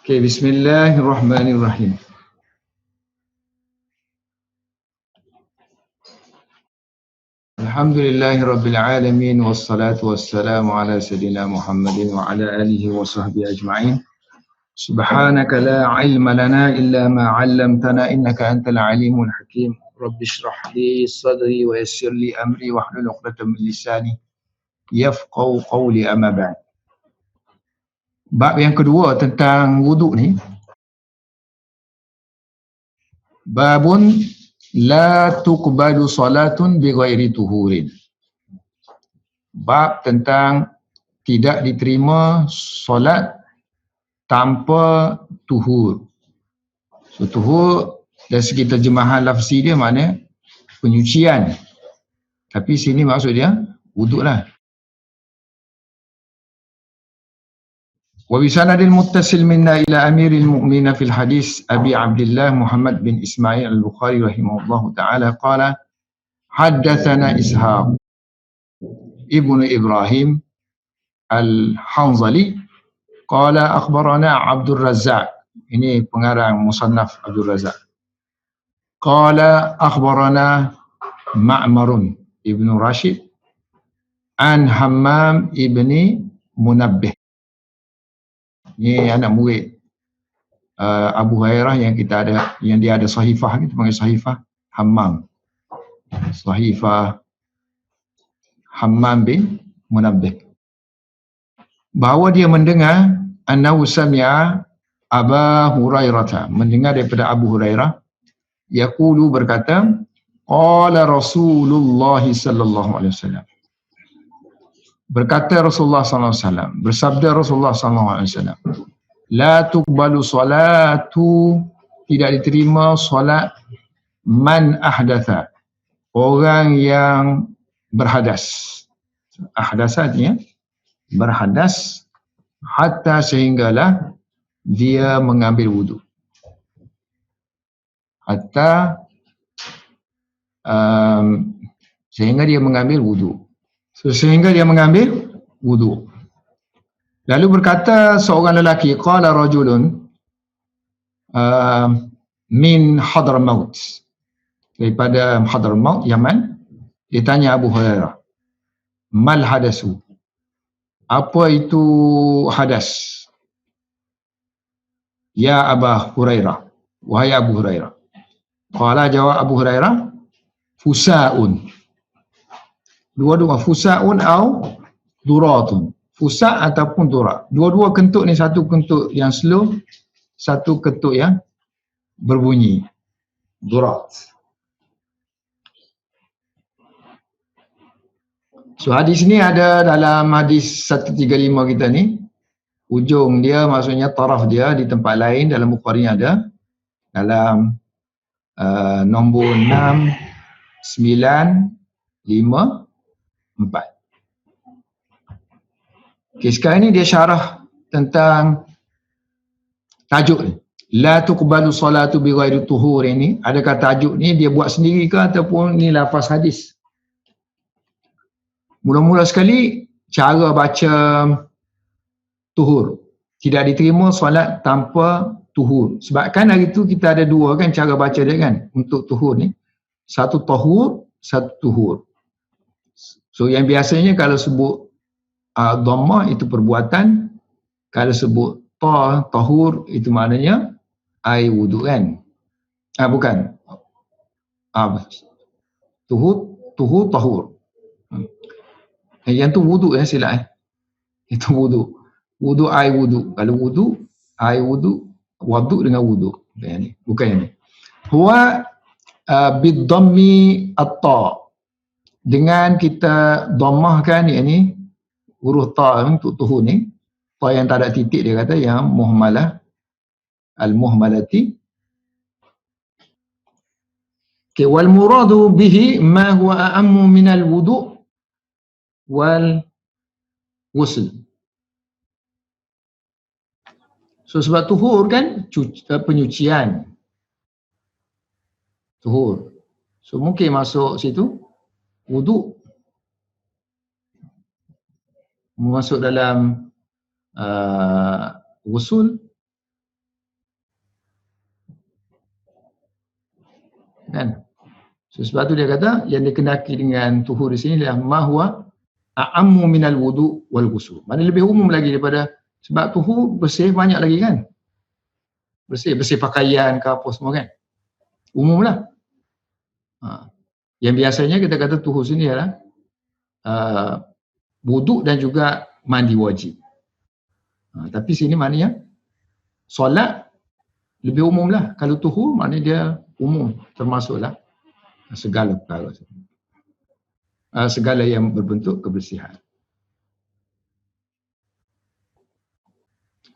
Okay, bismillahirrahmanirrahim. Alhamdulillahirabbil alamin wassalatu wassalamu ala sayidina Muhammadin wa ala alihi wa sahbihi ajma'in. Subhanaka la ilma lana illa ma 'allamtana innaka antal alimul hakim. Rabbi shrah li sadri wa yassir li amri wahlul 'uqdatam min lisani yafqahu qawli amma ba'd. Bab yang kedua tentang wuduk ni, babun la tuqbalu salatun bighairi tuhurin. Bab tentang tidak diterima solat tanpa tuhur. So tuhur dari segi terjemahan lafzi dia makna penyucian. Tapi sini maksud dia wuduk lah. Wa bisanadil muttasil minna ila amiril mu'minin fil hadis Abi Abdullah Muhammad bin Ismail al-Bukhari rahimahullahu ta'ala qala haddathana Ishaq ibnu Ibrahim al-Hanzali qala akhbarana Abdul Razzaq. Ini pengarang musannaf Abdul Razzaq. Qala akhbarana Ma'marun ibnu Rashid an Hammam ibni Munabbih. Ini anak murid Abu Hurairah yang kita ada, yang dia ada sahifah, kita panggil sahifah Hammam. Sahifah Hammam bin Munabbih. Bahawa dia mendengar annahu sami'a Aba Hurairah, mendengar daripada Abu Hurairah, yaqulu berkata, qala Rasulullah sallallahu alaihi wasallam. Berkata Rasulullah sallallahu alaihi wasallam, bersabda Rasulullah sallallahu alaihi wasallam, la tuqbalu salatu, tidak diterima solat man ahdatha, orang yang berhadas. Ahdas artinya berhadas, hatta sehinggalah dia mengambil wuduk. Hatta sehingga dia mengambil wuduk. So, sehingga dia mengambil wuduk. Lalu berkata seorang lelaki, qala rajulun min Hadramaut, daripada Hadramaut, Yaman. Dia tanya Abu Hurairah, mal hadasu, apa itu hadas? Ya Aba Hurairah, wahai Abu Hurairah. Qala, jawab Abu Hurairah, fusa'un. Dua-dua, fusa'un atau duratun. Fusa' ataupun durat. Dua-dua kentut ni, satu kentut yang slow, satu kentut yang berbunyi. Durat. So hadis ni ada dalam hadis 135 kita ni. Ujung dia maksudnya taraf dia di tempat lain dalam Bukhari ada. Dalam nombor 6954. Okay, sekarang ni dia syarah tentang tajuk ni. La tuqbalu salatu bighairi tuhur ini. Adakah tajuk ni dia buat sendiri ke ataupun ni lafaz hadis? Mula-mula sekali cara baca tuhur. Tidak diterima solat tanpa tuhur. Sebab kan hari tu kita ada dua kan cara baca dia kan untuk tuhur ni. Satu tahur, satu tuhur. So yang biasanya kalau sebut dhammah itu perbuatan, kalau sebut tahur itu maknanya air wuduk kan. Bukan. Tuhur, tahur. Yang tu wuduk silap Itu wuduk. Wuduk, air wuduk. Kalau wuduk, air wuduk, waduk dengan wuduk. Bukan yang ni. Huwa bidhammi at-ta. Dengan kita dhammahkan yakni huruf ta untuk tuhur ni, ta yang tak ada titik dia kata yang muhmalah, al-muhmalati. Okay, wal muradu bihi ma huwa a'ammu min al-wudu' wal ghusl. So sebab tuhur kan penyucian. Tuhur. So mungkin masuk situ wuduk. Masuk dalam ghusl kan. So, sebab tu dia kata yang dikenaki dengan tuhur di sini adalah mahwa a'ammu minal wudu wal ghusl. Mana lebih umum lagi daripada, sebab tuhur bersih banyak lagi kan. Bersih pakaian ke apa semua kan. Umumlah. Yang biasanya kita kata tuhur sini adalah wudu dan juga mandi wajib. Tapi sini maknanya solat lebih umum lah. Kalau tuhur maknanya dia umum, termasuklah segala perkara, segala yang berbentuk kebersihan.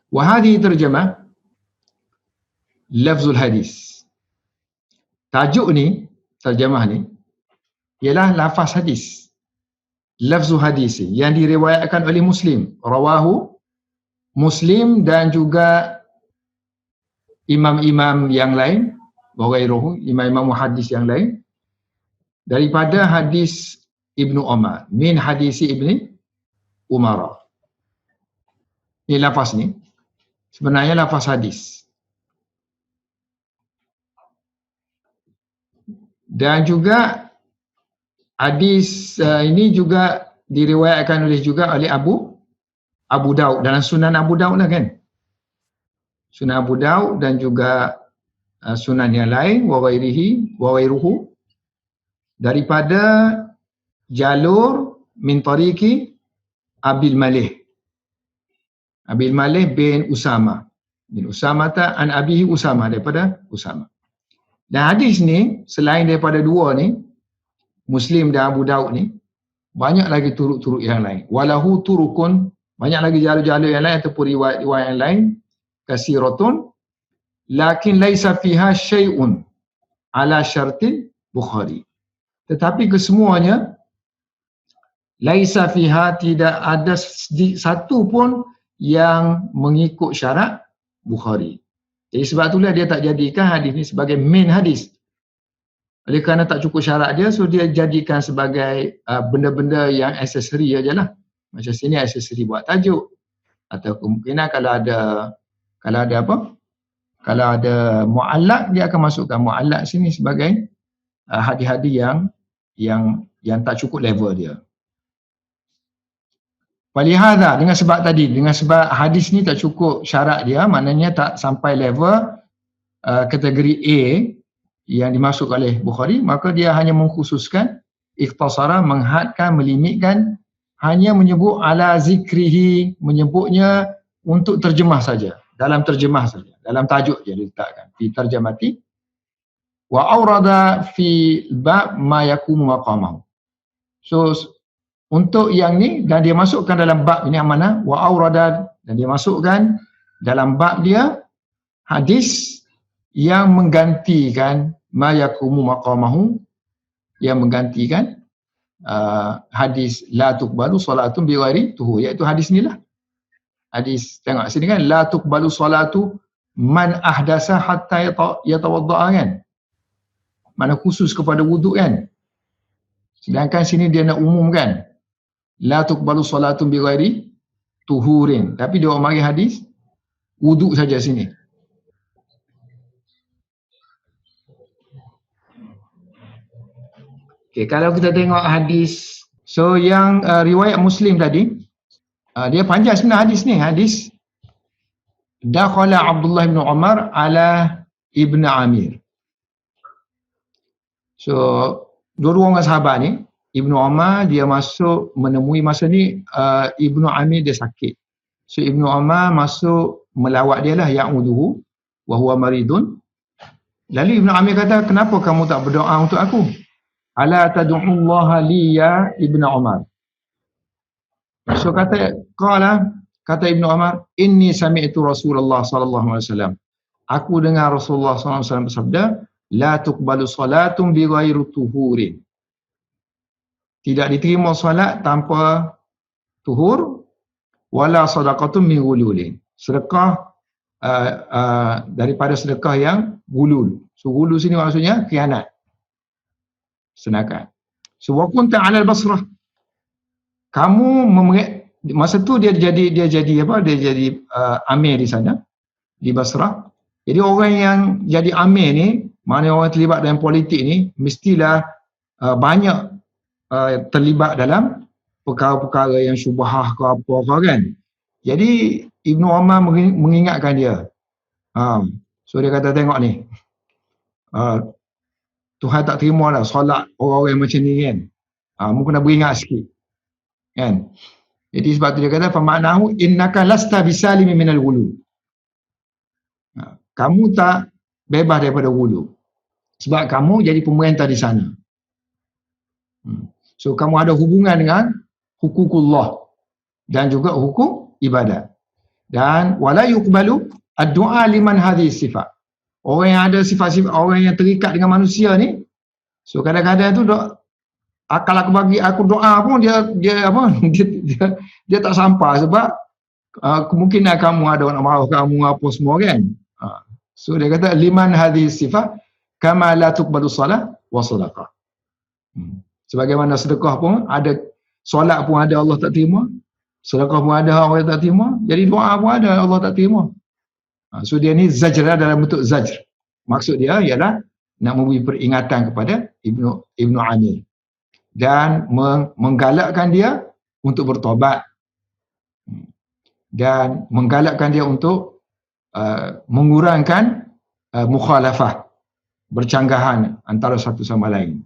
Wa hadhihi terjemah lafzul hadis. Tajuk ni, terjemah ni ialah lafaz hadis. Lafzul hadis yang diriwayatkan oleh Muslim, rawahu Muslim dan juga imam-imam yang lain, ghairuhu, imam-imam hadis yang lain, daripada hadis Ibnu Umar, min hadisi Ibni Umar. Ini lafaz ni sebenarnya lafaz hadis. Dan juga hadis ini juga diriwayatkan juga oleh Abu Daud dalam Sunan Abu Daud lah kan. Sunan Abu Daud dan juga sunan yang lain, wa ghairuhu, daripada jalur min tariqi Abil Malih bin Usama an abihi Usama, daripada Usama. Dan hadis ni selain daripada dua ni, Muslim dan Abu Daud ni, banyak lagi turuk-turuk yang lain. Walahu turukun, banyak lagi jalur-jalur yang lain ataupun riwayat-riwayat yang lain, kasiratun, lakin laisa fiha syai'un ala syartil Bukhari. Tetapi kesemuanya laisa fiha, tidak ada satu pun yang mengikut syarat Bukhari. Jadi sebab itulah dia tak jadikan hadis ni sebagai main hadis. Oleh kerana tak cukup syarat dia, so dia jadikan sebagai benda-benda yang aksesori ajalah. Macam sini aksesori buat tajuk, atau kemungkinan kalau ada mu'allaq, dia akan masukkan mu'allaq sini sebagai hadis-hadis yang tak cukup level dia. Walihada, dengan sebab hadis ni tak cukup syarat dia, maknanya tak sampai level kategori A yang dimasuk oleh Bukhari, maka dia hanya mengkhususkan, ikhtasara, menghadkan, melimitkan, hanya menyebut ala zikrihi, menyebutnya untuk terjemah saja, dalam tajuk dia diletakkan, fi tarjamati, wa aurada fi bab ma yakumu maqamahu. So untuk yang ni, dan dia masukkan dalam bab ini yang mana, wa aurada, dan dia masukkan dalam bab dia hadis yang menggantikan ma yakumu maqamahu, yang menggantikan hadis la tuqbalu salatun bi ghairi tuhur, iaitu hadis inilah. Hadis, tengok sini kan, la tuqbalu salatu man ahdasa hatta yatawadda'a kan. Mana khusus kepada wuduk kan. Sedangkan sini dia nak umumkan, la tuqbalu salatun bi ghairi tuhurin. Tapi dia orang mari hadis wuduk saja sini. Okay, kalau kita tengok hadis, so yang riwayat Muslim tadi, dia panjang sebenarnya hadis ni. Hadis dakhala Abdullah bin Umar ala Ibn Amir. So dua-dua orang sahabat ni, Ibnu Umar dia masuk menemui, masa ni Ibnu Amir dia sakit. So Ibnu Umar masuk melawat dia lah, ya'uduhu wa huwa maridun. Lalu Ibnu Amir kata, kenapa kamu tak berdoa untuk aku? Ala tad'ullaha li ya Ibnu Umar. So kata Ibnu Umar, inni sami'tu Rasulullah sallallahu alaihi wasallam. Aku dengar Rasulullah sallallahu alaihi wasallam bersabda, la tuqbalu salatun bi ghairi tuhurin. Tidak diterima solat tanpa tuhur, wala sadaqatun min ghululin. Sedekah daripada sedekah yang gulul. So gulul sini maksudnya khianat, senakan. So wa kunta 'ala al-Basrah. Kamu masa tu dia jadi amir di sana, di Basrah. Jadi orang yang jadi amir ni Mana orang terlibat dalam politik ni mestilah banyak terlibat dalam perkara-perkara yang syubhah ke apa kan. Jadi Ibnu Umar mengingatkan dia. So dia kata tengok ni. Tuhan tak terima lah solat orang-orang macam ni kan. Mu kena beringat sikit. Kan? Jadi sebab tu dia kata famaknahu innaka lasta bisalimi minal ghulu. Kamu tak bebas daripada ghulu. Sebab kamu jadi pemerintah di sana. So kamu ada hubungan dengan hukukullah dan juga hukum ibadat. Dan wala yuqbalu ad-du'a liman hadhihi sifat. Orang yang ada sifat-sifat, orang yang terikat dengan manusia ni, so kadang-kadang tu akal aku bagi aku doa pun dia tak sampai sebab kemungkinan kamu ada orang marah kamu apa semua kan. So dia kata liman hadhihi sifat kama la tuqbalu salah wa sadaqah. Sebagaimana sedekah pun ada, solat pun ada Allah tak terima, sedekah pun ada Allah tak terima, jadi doa pun ada Allah tak terima. So dia ni zajr dalam bentuk zajr. Maksud dia ialah nak memberi peringatan kepada Ibnu Amir dan menggalakkan dia untuk bertobat dan menggalakkan dia untuk mengurangkan mukhalafah, bercanggahan antara satu sama lain.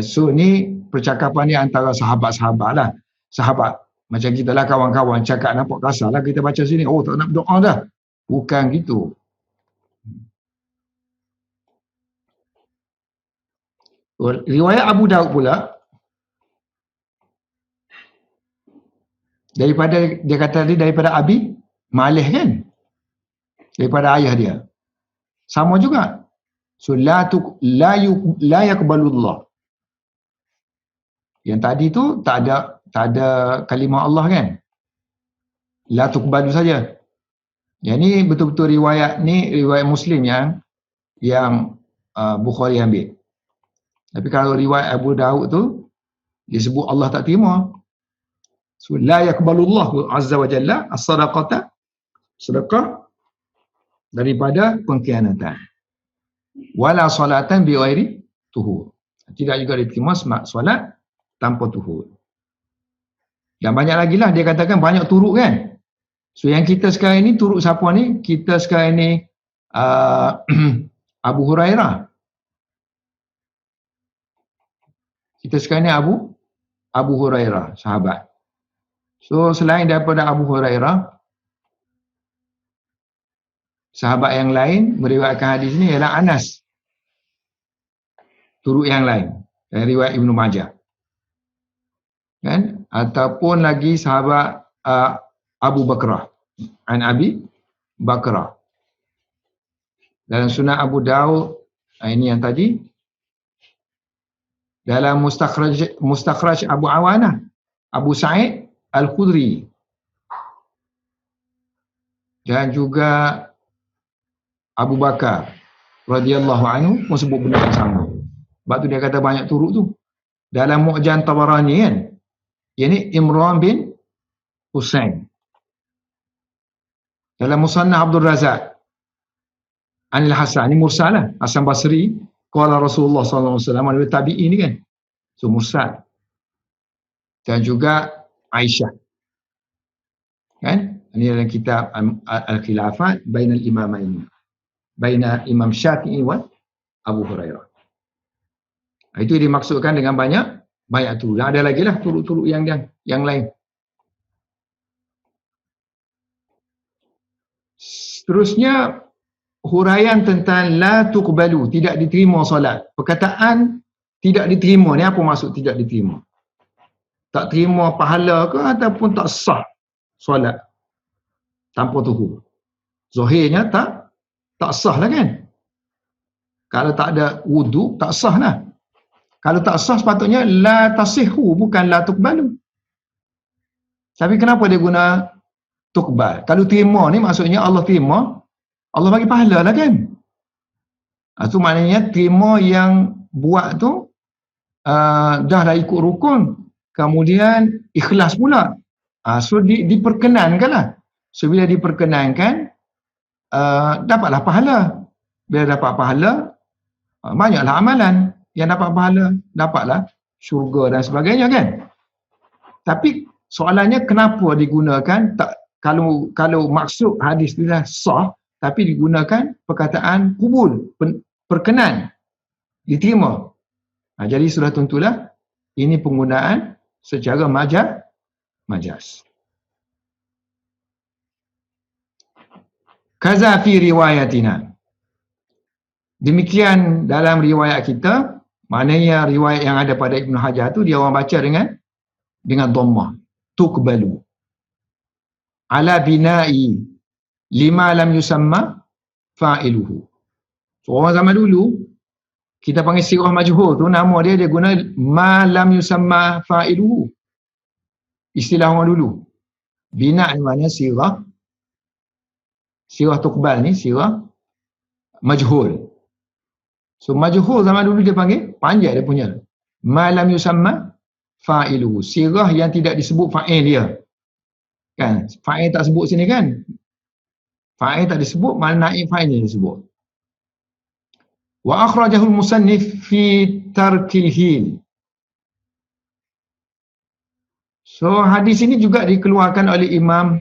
So ni percakapan ni antara sahabat-sahabat lah. Sahabat macam kita lah, kawan-kawan cakap nampak kasar lah kita baca sini, oh tak nak berdoa dah. Bukan gitu. Riwayat Abu Daud pula, daripada, dia kata tadi daripada Abi Malih kan, daripada ayah dia sama juga. So la yaqbalullah. Yang tadi tu tak ada kalimah Allah kan, la tuqbalu saja. Yang ni betul-betul riwayat ni riwayat Muslim yang Bukhari ambil. Tapi kalau riwayat Abu Daud tu disebut Allah tak terima. So la yaqbalullah azza wa jalla as-sadaqata, sedekah daripada pengkhianatan. Wala salatan bi ghairi tuhur. Tidak juga diterima solat tanpa tuhur. Dan banyak lagi lah dia katakan banyak turuk kan. So yang kita sekarang ni turuk siapa ni? Kita sekarang ni Abu Hurairah. Kita sekarang ni Abu Hurairah, sahabat. So selain daripada Abu Hurairah, sahabat yang lain meriwayatkan hadis ni ialah Anas. Turuk yang lain dari riwayat Ibnu Majah. Kan? Ataupun lagi sahabat Abu Bakrah, an Abi Bakrah. Dalam Sunan Abu Daud, ini yang tadi. Dalam Mustakhraj Abu Awanah, Abu Sa'id Al-Khudri. Dan juga Abu Bakar radhiyallahu anhu pun sebut benda yang sama. Sebab tu dia kata banyak turuk tu. Dalam Mu'jam Tabarani kan, ini Imran bin Husain. Dalam Musannaf Abdul Razak Anil Hasan, ini mursal lah, Hasan Basri qala Rasulullah sallallahu alaihi wasallam, ada tabi'in ni kan. So mursal. Dan juga Aisyah. Kan? Ini dalam kitab Al-Khilafat bainal imamain. Baina Imam Syafi'i wa Abu Hurairah. Itu dimaksudkan dengan banyak turuk. Dan ada lagi lah turuk-turuk yang lain. Seterusnya huraian tentang la tuqbalu, tidak diterima solat. Perkataan tidak diterima ni apa maksud tidak diterima? Tak terima pahala ke ataupun tak sah solat tanpa tuhur? Zahirnya tak sah lah kan. Kalau tak ada wudu tak sah lah. Kalau tak sah sepatutnya la tasihhu, bukan la tuqbalu. Tapi kenapa dia guna tuqbal? Kalau terima ni maksudnya Allah terima, Allah bagi pahala lah kan. Itu maknanya terima yang buat tu dah ikut rukun, kemudian ikhlas pula. So diperkenankan lah. So bila diperkenankan, dapatlah pahala. Bila dapat pahala, banyaklah amalan yang dapat pahala, dapatlah syurga dan sebagainya kan. Tapi soalannya kenapa digunakan kalau maksud hadis itu dah sah tapi digunakan perkataan kubul, perkenan, diterima. Jadi sudah tentulah ini penggunaan secara majas. Kaza fi riwayatina. Demikian dalam riwayat kita, maknanya riwayat yang ada pada Ibn Hajar tu dia orang baca dengan dhammah, tuqbalu. Ala bina'i lima lam yusamma fa'iluhu. So, orang zaman dulu kita panggil sirah majhul tu, nama dia guna ma lam yusamma fa'iluhu. Istilah orang dulu. Bina' ni maknanya sirah tuqbal ni sirah majhul. So majhul zaman dulu dia panggil panjang dia punya. Ma lam yusamma fa'iluhu. Sirah yang tidak disebut fa'il dia. Kan? Fa'il tak sebut sini kan? Fa'il tak disebut, mana naib fa'il dia disebut. Wa akhrajahul musannif fi tarkil hil. So hadis ini juga dikeluarkan oleh Imam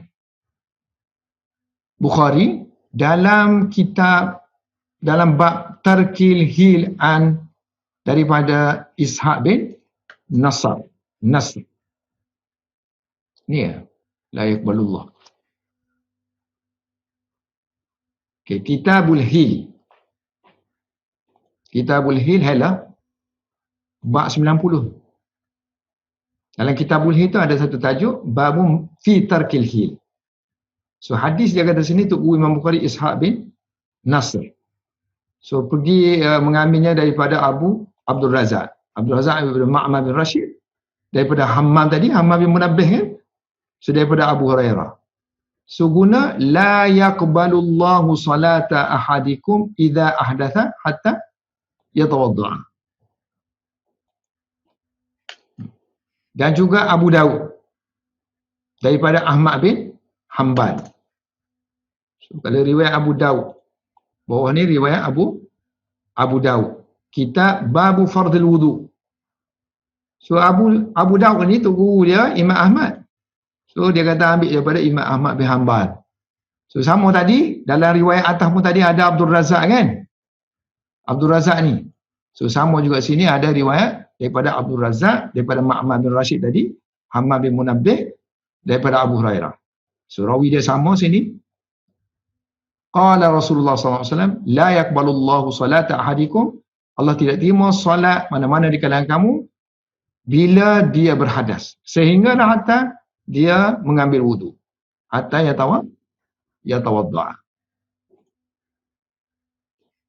Bukhari dalam bab tarkil hil an daripada Ishaq bin Nasr. Ni ya, la yaqbalullah. Okay, Kitabul Hil. Kitabul Hil hala bab 90. Dalam Kitabul Hil tu ada satu tajuk babum fi tarkil hil. So hadis dia kata sini tu Imam Bukhari Ishaq bin Nasr. So pergi mengambilnya daripada Abdul Razak. Abdul Razak daripada Ma'mar bin Rashid. Daripada Hammam tadi, Hammam bin Munabbih kan? So daripada Abu Hurairah. So guna la yaqbalullahu salata ahadikum idza ahdatha hatta yatawadda. Dan juga Abu Daud daripada Ahmad bin Hanbal. So kalau riwayat Abu Daud, bawah ni riwayat Abu Daud. Kitab Babu Fardil Wudu. So Abu Daud ni tu guru dia Imam Ahmad. So dia kata ambil daripada Imam Ahmad bin Hanbal. So sama tadi dalam riwayat atas pun tadi ada Abdul Razak kan? Abdul Razak ni. So sama juga sini ada riwayat daripada Abdul Razak, daripada Ma'mar bin Rashid tadi, Hammam bin Munabbih, daripada Abu Hurairah. So rawi dia sama sini. Qala Rasulullah SAW, la yaqbalullahu salata ahadikum. Allah tidak terima solat mana-mana di kalangan kamu bila dia berhadas. Sehingga hatta dia mengambil wudu. Hatta yatawadda.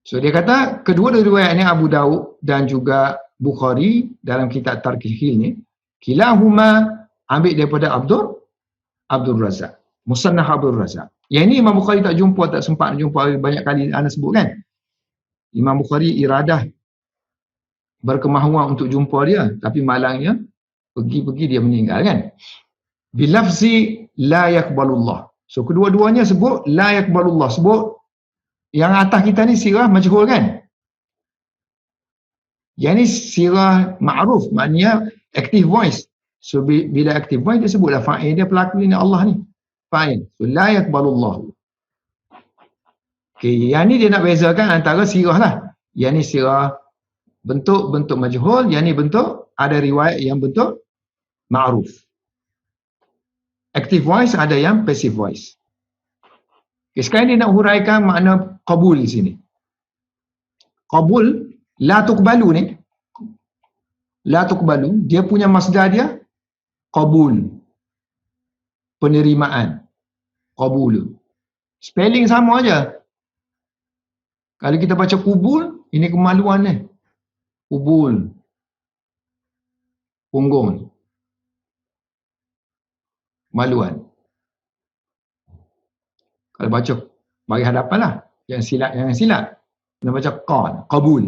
So dia kata kedua riwayat ini Abu Daud dan juga Bukhari dalam kitab Tarkil Hil ni, kilahuma ambil daripada Abdul Razak. Musannaf Abdul Razak. Yang ini Imam Bukhari tak sempat jumpa banyak kali anda sebut kan. Imam Bukhari iradah berkemahuan untuk jumpa dia, tapi malangnya pergi dia meninggal kan. Bilafzi la yaqbalullah. So kedua-duanya sebut la yaqbalullah, sebut yang atas kita ni sirah majhul kan. Yang ni sirah ma'ruf, maknanya active voice. So bila active voice dia sebutlah fa'il dia, pelaku ni Allah ni. Fa'il. So la yaqbalullah. Okay, yang ni dia nak bezakan antara sirah lah. Yang ni sirah bentuk majhul, yang ni bentuk ada riwayat yang bentuk ma'ruf. Active voice ada yang passive voice. Okay, sekarang dia nak huraikan makna qabul di sini. Qabul, la tuqbalu ni. La tuqbalu, dia punya masdar dia qabul. Penerimaan. Qabul. Spelling sama aja. Kalau kita baca kubul, ini kemaluan ni. Kubul. Punggung. Maluan. Kalau baca bagi hadapan lah. Jangan silap. Kena baca qan. Qabul.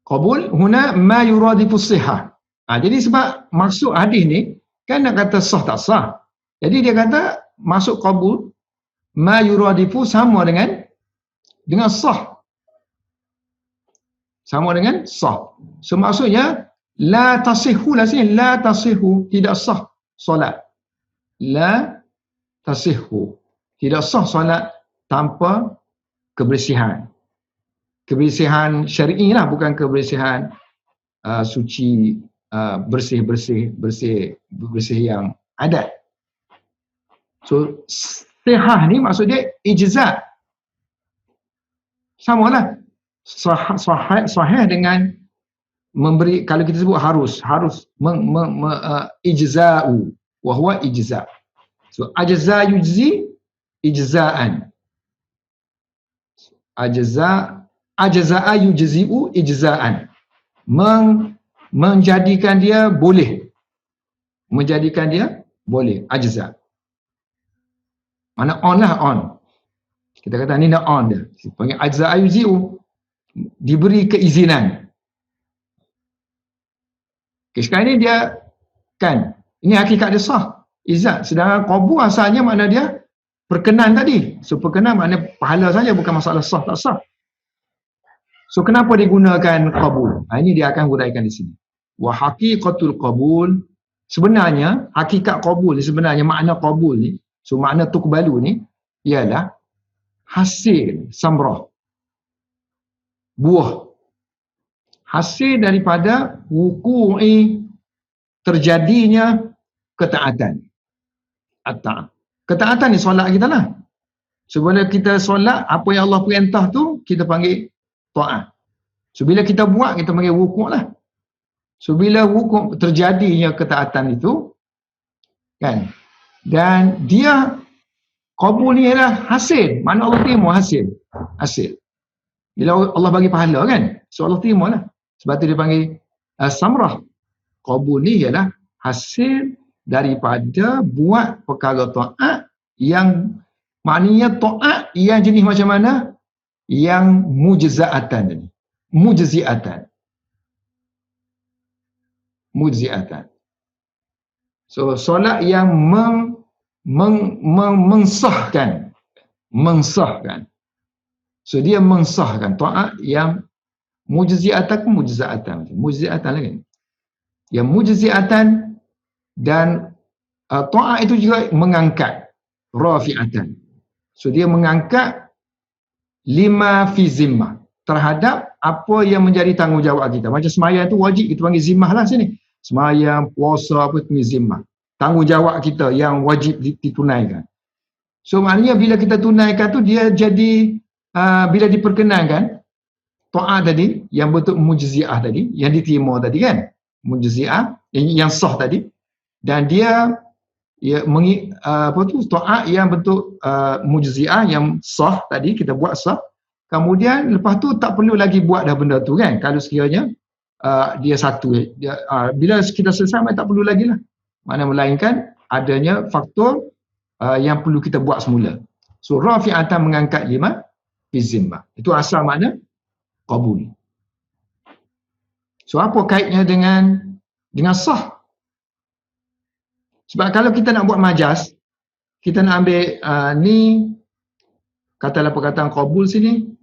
Qabul huna ma yuradifu sihah. Jadi sebab maksud hadis ni kan nak kata sah tak sah. Jadi dia kata masuk qabul, ma yuradifu sama dengan sah. Sama dengan sah. So maksudnya la tasihhu lah sini, la tasihhu, tidak sah solat. La tasihhu, tidak sah solat tanpa kebersihan. Kebersihan syar'i lah, bukan kebersihan suci, bersih yang adat. So sihah ni maksud dia ijza'. Samalah sahih dengan memberi, kalau kita sebut harus ijza'u wa huwa ijza'. So ajza yujzi ijza'an. Ajza'a yujzi'u ijza'an. Menjadikan dia boleh. Menjadikan dia boleh. Ajza'. Mana on lah, on. Kita kata ni nak on dia. Panggil ajza'a yujzi'u. Diberi keizinan. Okay, sekarang ni dia kan, ini hakikat dia sah. Izzat. Sedangkan qabul asalnya makna dia perkenan tadi. So perkenan makna pahala saja, bukan masalah sah tak sah. So kenapa digunakan qabul? Ini dia akan huraikan di sini. Wa haqiqatul qabul, sebenarnya hakikat qabul ni, sebenarnya makna qabul ni, so makna tuqbalu ni ialah hasil samrah, buah, hasil daripada wuku'i, terjadinya ketaatan. Ketaatan ni solat kita lah. Sebelum kita solat, apa yang Allah perintah tu kita panggil ta'at. So bila kita buat, kita panggil wukuk lah. So bila wukuk, terjadinya ketaatan itu kan, dan dia qabul ni adalah hasil, mana Allah terima hasil. Bila Allah bagi pahala kan, so Allah terima lah. Sebab tu dia panggil samrah. Qabul ni ialah hasil daripada buat perkara ta'at, yang maknanya ta'at yang jenis macam mana? Yang mujza'atan tadi. Mujzi'atan. So solat yang mensahkan. So dia mensahkan ta'at yang mujzi'atan lagi. Yang mujzi'atan, dan ta'at itu juga mengangkat, rafi'atan. So dia mengangkat lima fi zimmah, terhadap apa yang menjadi tanggungjawab kita. Macam sembahyang itu wajib, kita panggil zimmah lah sini. Sembahyang, puasa, apa itu zimmah. Tanggungjawab kita yang wajib ditunaikan. So maknanya bila kita tunaikan tu, dia jadi bila diperkenankan ta'at tadi, yang bentuk mujzi'ah tadi, yang diterima tadi kan, mujzi'ah yang sah tadi, dan dia ta'at yang bentuk mujzi'ah yang sah tadi, kita buat sah. Kemudian lepas tu tak perlu lagi buat dah benda tu kan, kalau sekiranya dia satu, bila kita selesai tak perlu lagi lah, mana melainkan adanya faktor yang perlu kita buat semula. So rafi'atan, mengangkat lima fi zimmah. Itu asal makna qabul. So apa kaitnya dengan sah? Sebab kalau kita nak buat majaz, kita nak ambil ni, katalah perkataan qabul sini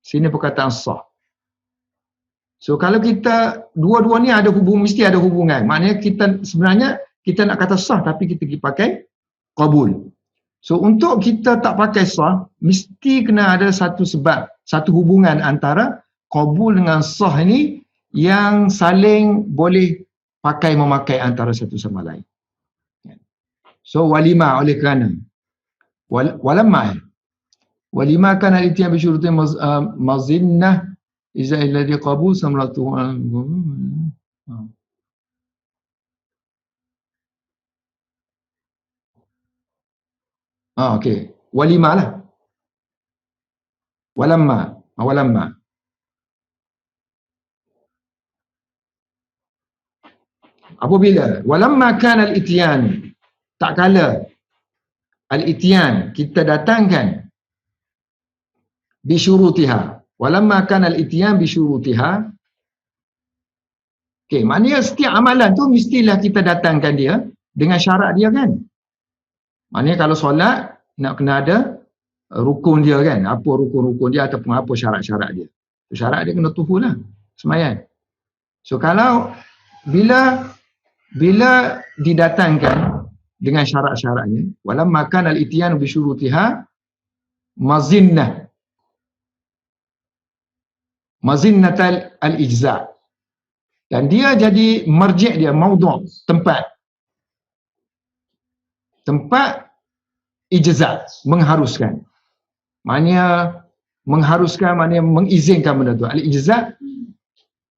perkataan sah. So kalau kita dua-dua ni ada hubungan, mesti ada hubungan. Maknanya sebenarnya kita nak kata sah, tapi kita pergi pakai qabul. So untuk kita tak pakai sah, mesti kena ada satu sebab, satu hubungan antara qabul dengan sah ni yang saling boleh pakai memakai antara satu sama lain. So walima, oleh kerana walima kan al-ityan bi syurutin mazinnah iza alladhi qabul samratuhu. Okey. Walima lah. Walamma. Apabila walamma kana al-ityan, tak kala al-ityan, kita datangkan bi syurutiha. Walamma kana al-ityan bi syurutiha. Okey, maknanya setiap amalan tu mestilah kita datangkan dia dengan syarat dia kan. Maknanya kalau solat nak kena ada rukun dia kan, apa rukun-rukun dia ataupun apa syarat-syarat dia. Syarat dia kena tuhur lah sembahyang. So kalau bila didatangkan dengan syarat-syaratnya, walamma kana al-ityan bi syurutiha mazinnatal al-ijza, dan dia jadi marji' dia, maudhu', tempat ijza, mengharuskan. Maknanya mengharuskan, maknanya mengizinkan benda tu. Al-ijza,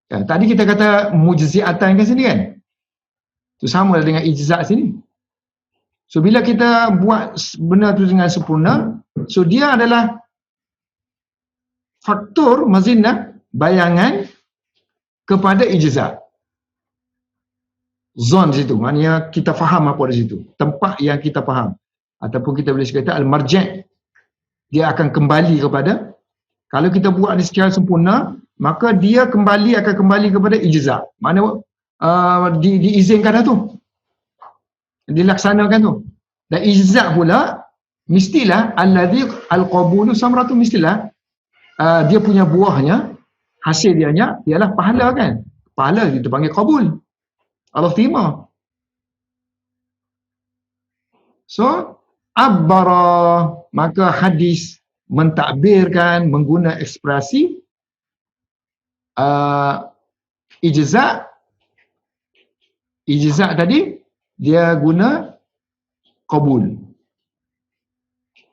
ya, tadi kita kata mujzi'atan kan sini kan, itu sama dengan ijza sini. So bila kita buat benda tu dengan sempurna, so dia adalah faktor mazinnah, bayangan kepada ijza. Zon di situ, maknanya kita faham apa di situ, tempat yang kita faham, ataupun kita boleh kata al-marji', dia akan kembali kepada, kalau kita buat ni secara sempurna, maka dia akan kembali kepada ijza. Mana diizinkan dah tu, dilaksanakan tu. Dan ijza pula mestilah alladhi al-qabulu samratu, mestilah dia punya buahnya, hasil dianya ialah pahala kan. Pahala kita panggil qabul, Allah terima. So abbara, maka hadis mentakbirkan, mengguna ekspresi ijza tadi dia guna qabul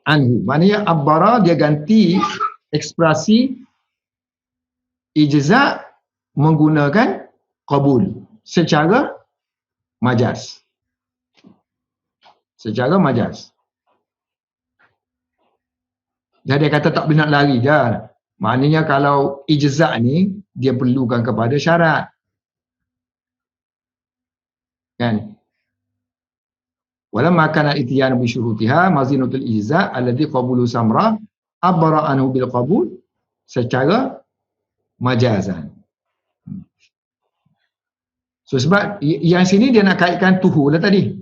anhu, maknanya abbara dia ganti ekspresi ijza menggunakan qabul secara majaz. Jadi dia kata tak boleh nak lari dah. Maknanya kalau ijza ni dia perlukan kepada syarat. Kan? Walamma kana al-ityan bi syurutiha mazinatul ijza alladhi qabulu samra abara anhu bil qabul secara majazan. So sebab yang sini dia nak kaitkan tuhur lah tadi.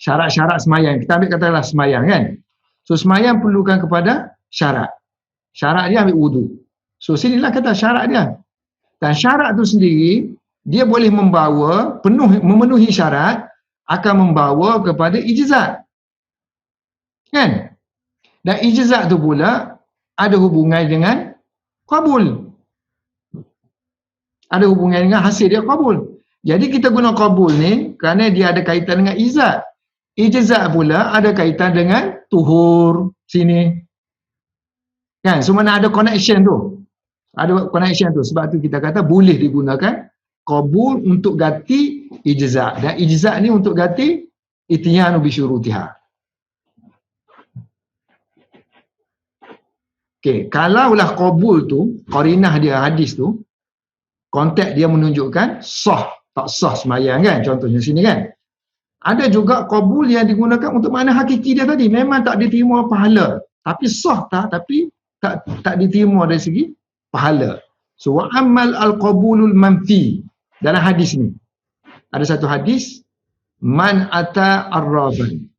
Syarat-syarat semayang. Kita ambil katalah semayang kan. So semayang perlukan kepada syarat. Syarat dia ambil wudu. So sinilah kata syarat dia. Dan syarat tu sendiri dia boleh membawa memenuhi syarat akan membawa kepada ijza. Kan? Dan ijza tu pula ada hubungan dengan qabul. Ada hubungan dengan hasil dia qabul. Jadi kita guna qabul ni kerana dia ada kaitan dengan ijza. Ijza pula ada kaitan dengan tuhur sini. Kan? So mana ada connection tu. Ada connection tu. Sebab tu kita kata boleh digunakan qabul untuk ganti ijza. Dan ijza ni untuk ganti ityanu bi syurutiha. Okey, kalaulah qabul tu, qarinah dia hadis tu, konteks dia menunjukkan sah, tak sah semayang kan, contohnya sini kan. Ada juga qabul yang digunakan untuk makna hakiki dia tadi, memang tak diterima pahala, tapi sah tapi tak diterima dari segi pahala. So wa amal al-qabulul manfi, dalam hadis ni ada satu hadis, man ata arrafan,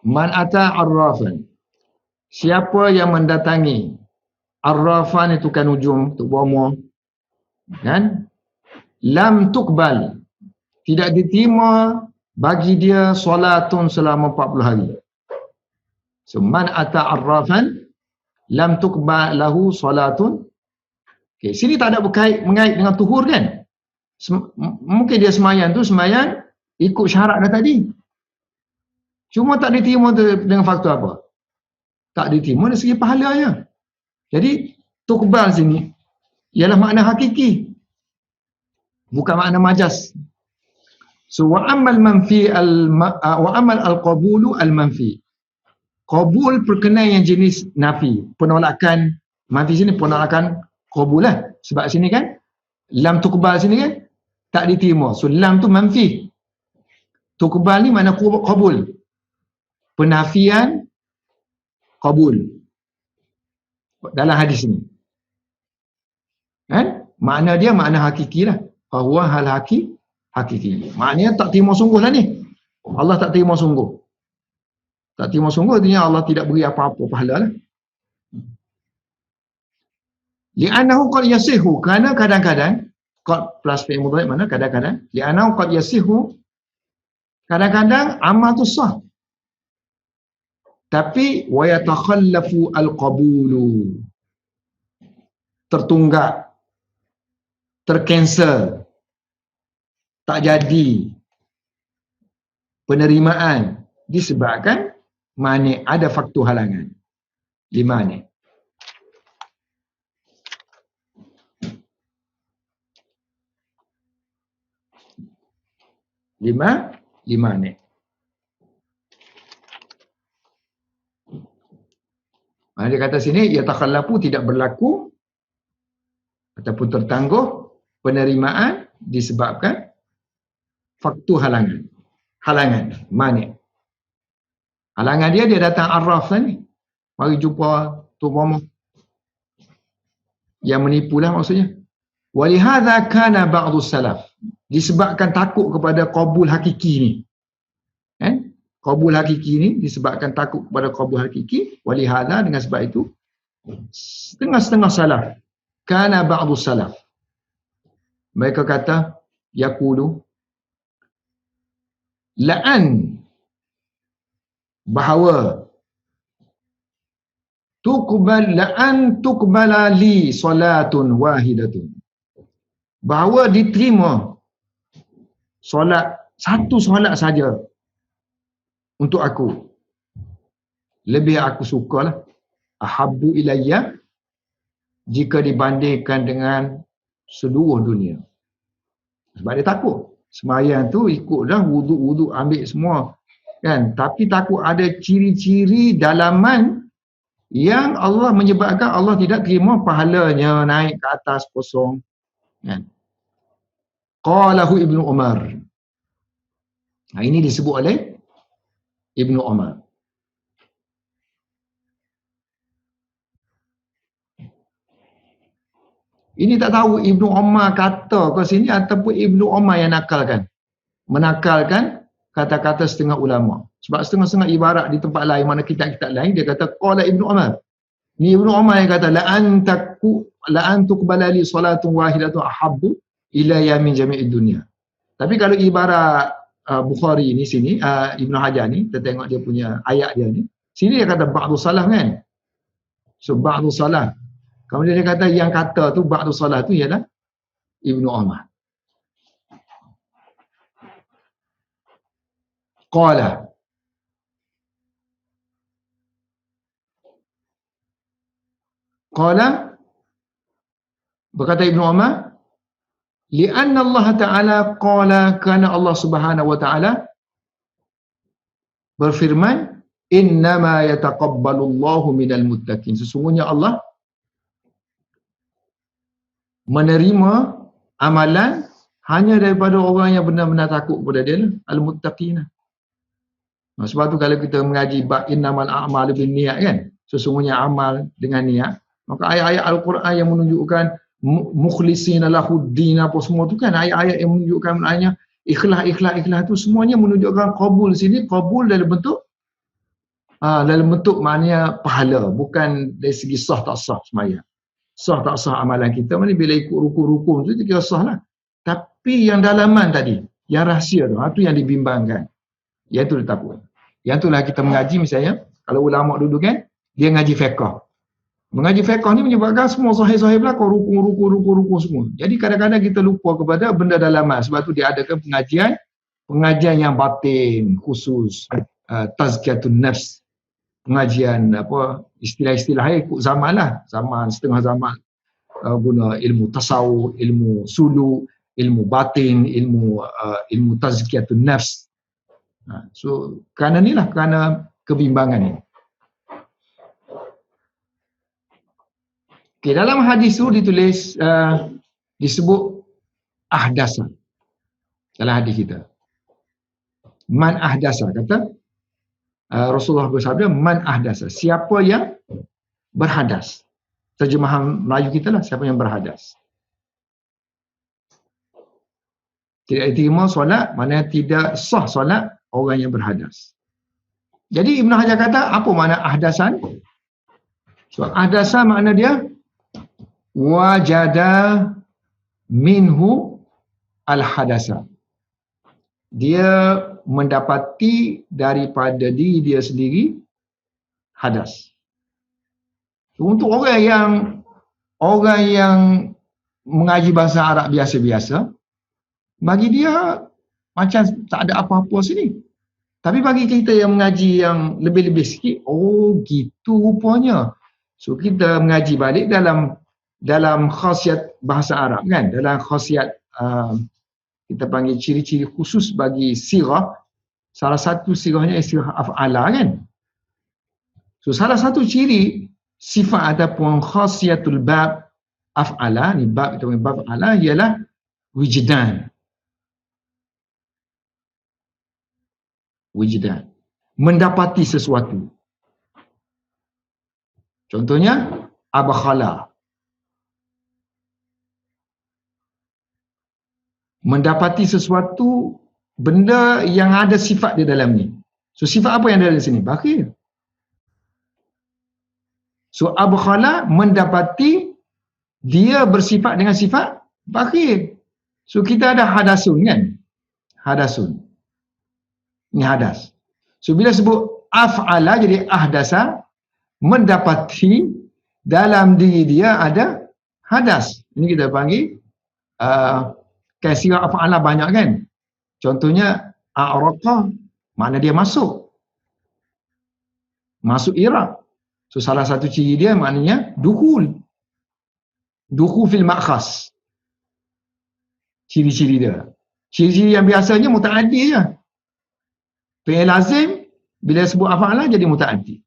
man ata arrafan, siapa yang mendatangi, arrafan itu kan ujung tu bomo kan, lam tuqbal, tidak diterima bagi dia solatun selama 40 hari. So man ata arrafan lam tuqbal lahu solatun. Okay, sini tak ada mengait dengan tuhur kan. Mungkin dia semayang tu semayang ikut syarat dah tadi, cuma tak diterima dengan faktor apa? Tak diterima dari segi pahalanya. Jadi tuqbal sini ialah makna hakiki, bukan makna majaz. So wa amal manfi wa amal al-qabulu al-manfi. Qabul perkenaan yang jenis nafi, penolakan. Manfi sini penolakan qabul lah. Sebab sini kan lam tuqbal sini kan tak diterima. So lam tu manfi. Tuqbal ni makna qabul. Penafian qabul. dalam hadis ni. Kan? Makna dia makna hakiki lah. Fahuwa hal hakiki. Maknanya tak terima sungguh lah ni. Allah tak terima sungguh. Tak terima sungguh artinya Allah tidak beri apa-apa pahala lah. Li'annahu qad yasihu, kerana kadang-kadang qad plus fi'il mudhari' mana kadang-kadang, li'annahu qad yasihu, kadang-kadang amal tu sah. Tapi wa yatakhallafu al-qabulu, tertunggak, tercancel, tak jadi penerimaan disebabkan mani, ada faktor halangan. Lima ni. Lima ni. Dia kata sini, yatakhallafu, tidak berlaku ataupun tertangguh penerimaan disebabkan faktor halangan. Halangan, mani. Halangan dia datang arraf lah ni. Mari jumpa tu Muhammad yang menipu lah maksudnya. Walihadha kana ba'du salaf, disebabkan takut kepada qabul hakiki ni. Qabul hakiki ni disebabkan takut kepada qabul hakiki. Walihadha, dengan sebab itu setengah-setengah salaf, kana ba'du salaf, mereka kata yaqulu, la'an, bahawa la'an tuqbala li salatun wahidatun, bahawa diterima solat, satu solat saja untuk aku, lebih aku sukalah, ahabbu ilayya, jika dibandingkan dengan seluruh dunia. Sebab dia takut sembahyang tu ikutlah wuduk ambil semua kan, tapi takut ada ciri-ciri dalaman yang Allah menyebabkan Allah tidak terima pahalanya naik ke atas kosong kan. Qalahu Ibnu Umar. Ini disebut oleh Ibnu Umar. Ini tak tahu Ibnu Umar kata ke sini ataupun Ibnu Umar yang nakalkan. Menakalkan kata-kata setengah ulama. Sebab setengah-setengah ibarat di tempat lain, mana kitab-kitab lain, dia kata qala Ibnu Umar. Ni Ibnu Umar yang kata la an tuqbala li salatun wahidatun ahabbu ilayya min jami'id dunya. Tapi kalau ibarat Bukhari ni sini, Ibnu Hajar ni, kita tengok dia punya ayat dia ni. Sini dia kata ba'du salah kan. So ba'du salah. Kemudian dia kata yang kata tu ba'du salah tu ialah Ibnu Umar. Qala, berkata Ibnu Umar, li'anna Allah Ta'ala qala, kerana Allah Subhanahu wa Ta'ala berfirman, innama yataqabbalu Allahu minal muttaqin, sesungguhnya Allah menerima amalan hanya daripada orang yang benar-benar takut kepada dia lah, al-muttaqin. Sebab tu kalau kita mengaji bab innamal a'malu binniyat kan, sesungguhnya amal dengan niat, maka ayat-ayat Al-Quran yang menunjukkan mukhlisina lahuddin apa semua tu kan, ayat-ayat yang menunjukkan maknanya ikhlas tu semuanya menunjukkan qabul sini, qabul dalam bentuk maknanya pahala, bukan dari segi sah tak sah sembahyang. Sah tak sah amalan kita, mana bila ikut rukun-rukun tu kita sah lah. Tapi yang dalaman tadi, yang rahsia tu, itu yang dibimbangkan. Yang tu dia takut. Yang itulah kita mengaji misalnya, kalau ulama dulu kan, dia ngaji fiqh. Mengaji fiqh ni menyebabkan semua sahih-sahih belakang, rukun semua. Jadi kadang-kadang kita lupa kepada benda dalaman. Sebab tu dia adakan pengajian yang batin, khusus, tazkiyatun nafs. Pengajian istilah-istilah ikut zaman lah. Zaman, setengah zaman guna ilmu tasawuf, ilmu suluk, ilmu batin, ilmu tazkiyatun nafs. So kerana ni lah, kerana kebimbangan ni. Okay, dalam hadis tu ditulis disebut ahdasa dalam hadis kita. Man ahdasa, kata Rasulullah bersabda, man ahdasa, siapa yang berhadas. terjemahan Melayu kita lah, siapa yang berhadas. Tidak diterima solat, maknanya tidak sah solat orang yang berhadas. Jadi Ibn Hajar kata, apa makna ahdasan? So, ahdasan makna dia wajada minhu al-hadasa. Dia mendapati daripada diri dia sendiri hadas. So, untuk orang yang mengaji bahasa Arab biasa-biasa, bagi dia macam tak ada apa-apa sini. Tapi bagi kita yang mengaji yang lebih-lebih sikit, oh gitu rupanya. So kita mengaji balik dalam khasiat bahasa Arab kan, dalam khasiat kita panggil ciri-ciri khusus bagi sirah. Salah satu sirahnya sirah af'ala kan. So salah satu ciri sifat ataupun khasiatul bab af'ala, ni bab kita panggil bab af'ala, ialah wijdan. Wijdan, mendapati sesuatu. Contohnya abakhala, mendapati sesuatu benda yang ada sifat di dalam ni. So sifat apa yang ada di sini? Bakhil. So abakhala mendapati dia bersifat dengan sifat bakhil. So kita ada hadasun kan? Hadasun. Ini hadas. So bila sebut af'ala jadi ahdasa, mendapati dalam diri dia ada hadas. Ini kita panggil sirah af'ala banyak kan. Contohnya a'raqa, makna dia masuk iraq. So salah satu ciri dia maknanya dukhul fil ma'khas. Ciri-ciri dia. Ciri-ciri yang biasanya muta'addi je. Fi'il lazim bila sebut af'ala jadi muta'addi.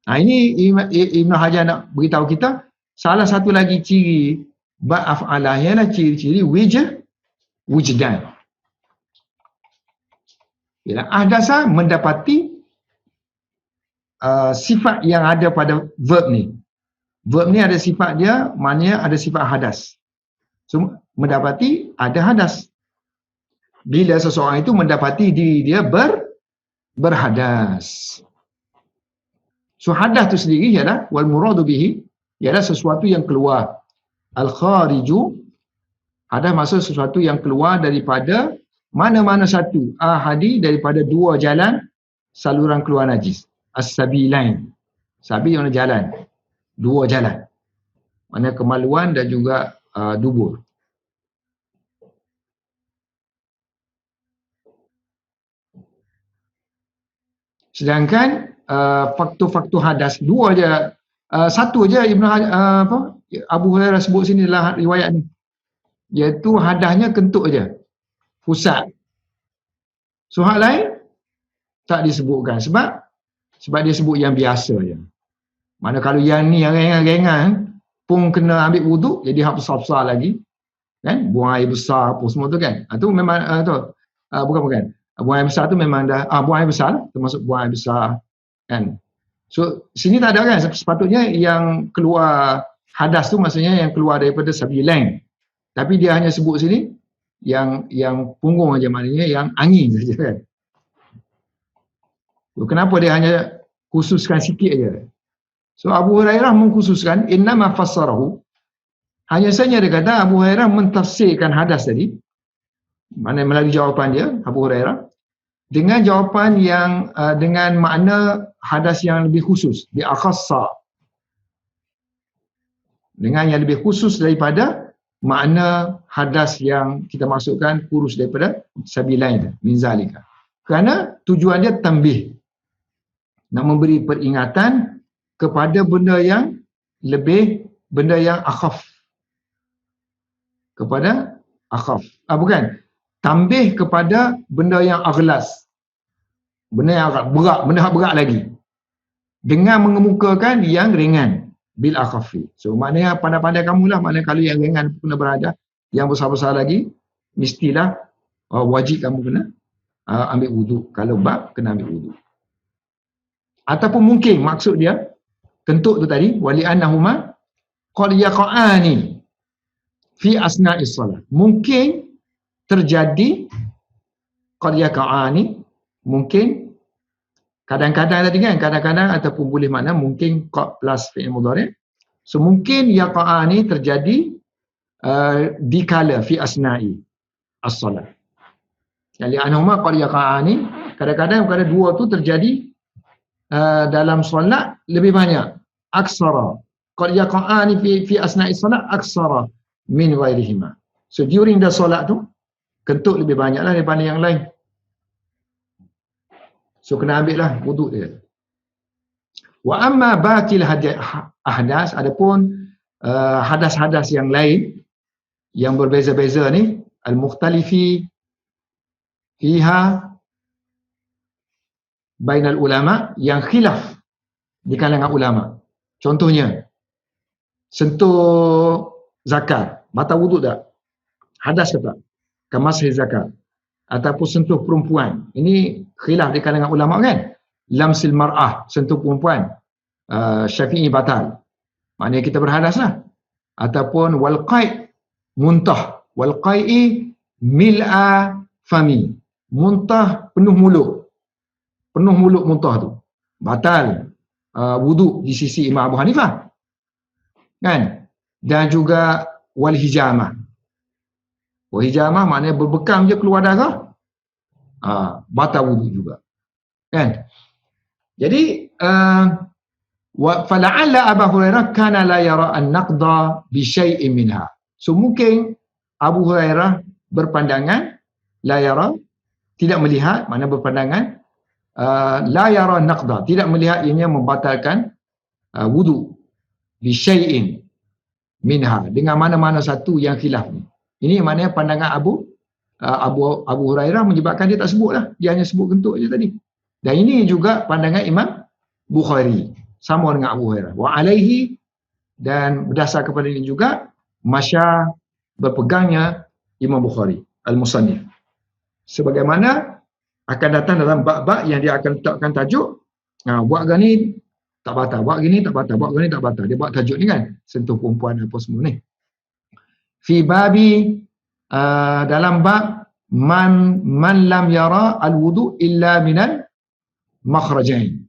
Ini Ibn Hajar nak beritahu kita, salah satu lagi ciri ba' af'ala ialah ciri-ciri wijdan. Bila ahdasa mendapati sifat yang ada pada verb ni. Verb ni ada sifat dia, maknanya ada sifat hadas. So mendapati ada hadas. Bila seseorang itu mendapati diri dia berhadas. So hadas itu sendiri ialah wal muradu bihi, ialah sesuatu yang keluar. Al-khariju, hadas maksud sesuatu yang keluar daripada mana-mana satu. Ahadi, daripada dua jalan saluran keluar najis. As-sabilain. Sabil yang jalan. Dua jalan. Mana kemaluan dan juga dubur. Sedangkan faktor-faktor hadas dua je, satu je Abu Hurairah sebut sini dalam riwayat ni, iaitu hadasnya kentut je, pusat. So hak lain tak disebutkan sebab dia sebut yang biasa je. Mana kalau yang ni yang ringan-ringan pun kena ambil wuduk, jadi hak besar-besar lagi kan, buang air besar apa semua tu kan, itu memang bukan buang air besar tu memang dah buang air besar, termasuk buang air besar kan. So sini tak ada kan, sepatutnya yang keluar hadas tu maksudnya yang keluar daripada sabilain, tapi dia hanya sebut sini yang punggung aja, maknanya yang angin saja kan. So, kenapa dia hanya khususkan sikit aja? So Abu Hurairah mengkhususkan innama fassarahu, hanya saja dia kata Abu Hurairah mentafsirkan hadas tadi, mana melalui jawapan dia Abu Hurairah dengan jawapan yang dengan makna hadas yang lebih khusus, bi akhassa, dengan yang lebih khusus daripada makna hadas yang kita masukkan kurus daripada sabilain min zalika. Kerana tujuan dia tambih, nak memberi peringatan kepada benda yang akhaf, kepada akhaf. Bukan, tambih kepada benda yang aghlas, benda yang agak berat, benda yang berat lagi, dengan mengemukakan yang ringan, bil akhafi. So maknanya pandai-pandai kamulah, maknanya kalau yang ringan kena berada, yang besar-besar lagi mestilah wajib kamu kena ambil wuduk. Kalau bab kena ambil wuduk. Ataupun mungkin maksud dia kentut tu tadi, wali annahuma qad yaqa'ani fi asna'is salat. Mungkin terjadi qad yaqa'ani, mungkin kadang-kadang tadi kan, kadang-kadang ataupun boleh makna mungkin qad plus fi'il mudhari'. So mungkin yaqa'ani terjadi dikala fi asna'i as-salat. Jadi anhuma qad yaqa'ani, kadang-kadang perkara dua tu terjadi dalam solat lebih banyak. Aksara. Qad yaqa'ani fi asna'i solat aksara min ghairihima. So during the solat tu kentut lebih banyaklah daripada yang lain. So kena ambil lah wuduk dia. Wa amma baqil ahdas, adapun hadas-hadas yang lain yang berbeza-beza ni, al-mukhtalifi fiha bainal ulama, yang khilaf di kalangan ulama. Contohnya, sentuh zakat, batal wuduk tak? Hadas ke tak? Kamasih zakat. Ataupun sentuh perempuan. Ini khilaf di kalangan ulama kan? Lamsil mar'ah, sentuh perempuan. Syafi'i batal. Maknanya kita berhadas lah. Ataupun walqai' muntah. Walqai'i mil'a fami. Muntah penuh mulut. Penuh mulut muntah tu. Batal wuduk di sisi Imam Abu Hanifah. Kan? Dan juga wal hijamah. Wal hijamah maknanya berbekam je keluar darah. Batal wuduk juga. Kan? Jadi fala'alla Abu Hurairah kana la yara an-naqda bi syai'in minha. So mungkin Abu Hurairah berpandangan la yara, tidak melihat, makna berpandangan la yara naqda, tidak melihat ianya membatalkan wudu bi syai'in minha, dengan mana-mana satu yang khilaf ni. Ini maknanya pandangan Abu Hurairah menyebabkan dia tak sebutlah, dia hanya sebut kentut je tadi. Dan ini juga pandangan Imam Bukhari, sama dengan Abu Hurairah. Wa alaihi, dan berdasar kepada ini juga masya, berpegangnya Imam Bukhari al-Musannif. Sebagaimana akan datang dalam bab-bab yang dia akan letakkan tajuk, buat gini tak batal, buat gini tak batal, buat gini tak batal. Dia buat tajuk ni kan, sentuh perempuan apa semua ni. Fi babi, dalam bab man lam yara al-wudu illa minal makhrajain.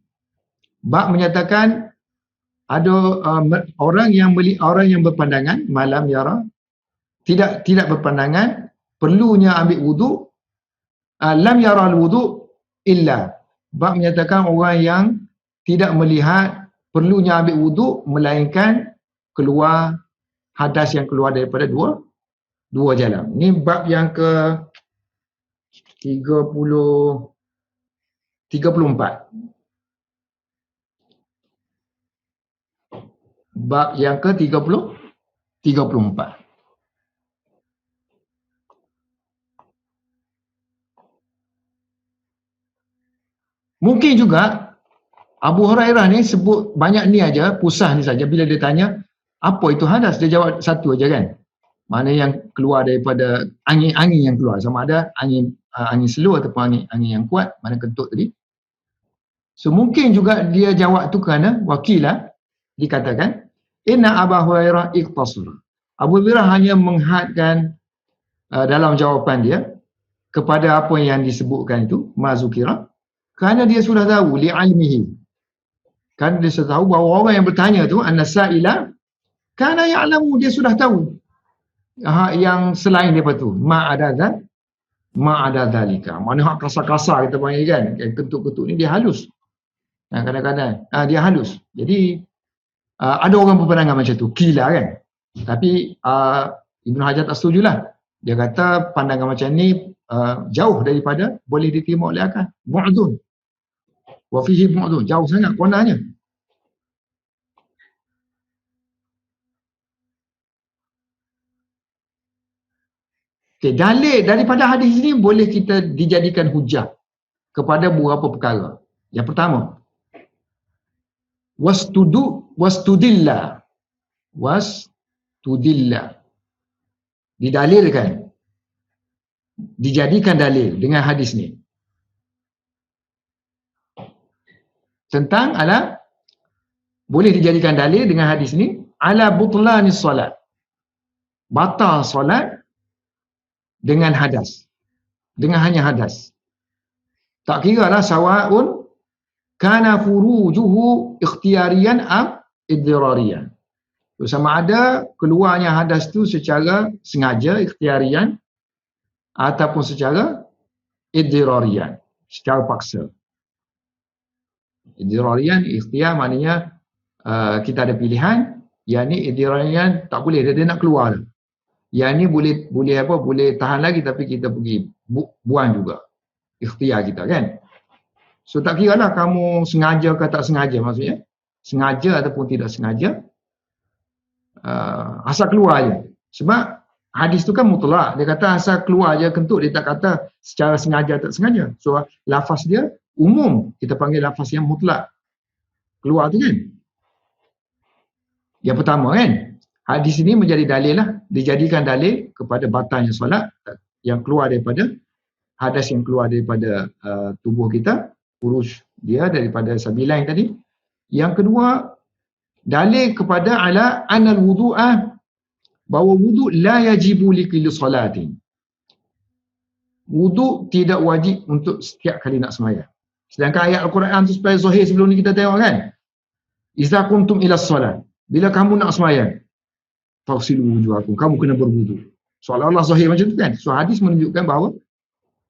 Bab menyatakan ada orang yang berpandangan malam yara, tidak berpandangan perlunya ambil wudu, lam yara al-wudu illa. Bab menyatakan orang yang tidak melihat perlunya ambil wudu melainkan keluar hadas yang keluar daripada dua jalan. Ini bab yang ke 34. Bab yang ke 34. Mungkin juga Abu Hurairah ni sebut banyak ni aja, pusah ni saja. Bila dia tanya apa itu hadas, dia jawab satu aja kan. Mana yang keluar daripada angin yang keluar, sama ada angin slow ataupun angin yang kuat, mana kentut tadi. So mungkin juga dia jawab tu kerana wakilah dikatakan inna Abu Hurairah iqtasara. Abu Hurairah hanya menghadkan dalam jawapan dia kepada apa yang disebutkan itu mazukira, kerana dia sudah tahu li'ilmihi, kerana dia sudah tahu bahawa orang yang bertanya tu an-nasaila kerana ya'lamu, dia sudah tahu yang selain daripada tu ma'ada dhalika. Mana hak kasar-kasar kita panggil kan, kentut-kentut ni dia halus. Kadang-kadang dia halus. Jadi ada orang berpandangan macam tu, kila kan. Tapi Ibn Hajar tak setujulah. Dia kata pandangan macam ni jauh daripada boleh diterima oleh akal. Bu'dun. Wa fihi bu'dun. Jauh sangat konanya. Okay, dalil daripada hadis ini boleh kita dijadikan hujah kepada beberapa perkara. Yang pertama, wastudilla, didalilkan, dijadikan dalil dengan hadis ni tentang boleh dijadikan dalil dengan hadis ni ala butlani solat. Batal solat dengan hadas. Dengan hanya hadas. Tak kira lah sawa'un kana furujuhu ikhtiyarian am idrarian. Sama ada keluarnya hadas tu secara sengaja, ikhtiyarian, ataupun secara idrarian, secara paksa. Idrarian, ikhtiyar maknanya kita ada pilihan. Yang ni idrarian tak boleh, dia nak keluar. Yang ni boleh tahan lagi tapi kita pergi buang juga. Ikhtiar kita kan. So tak kira lah kamu sengaja ke tak sengaja, maksudnya sengaja ataupun tidak sengaja, asal keluar je. Sebab hadis tu kan mutlak, dia kata asal keluar je kentut, dia tak kata secara sengaja tak sengaja. So lafaz dia umum, kita panggil lafaz yang mutlak, keluar tu kan. Yang pertama kan, hadis ini menjadi dalil lah, dijadikan dalil kepada batalnya solat yang keluar daripada hadas, yang keluar daripada tubuh kita, furuj dia daripada sabilain tadi. Yang kedua, dalil kepada ala anal wudu'ah, bahawa wudu' la yajibu li kulli salatin. Wudu' tidak wajib untuk setiap kali nak sembahyang. Sedangkan ayat Al-Quran tu supaya zahir sebelum ni kita tengok kan. Iza kuntum ila salat. Bila kamu nak sembahyang, fagsilu wujuhakum, kamu kena berwudu. Seolah-olah zahir macam tu kan. So hadis menunjukkan bahawa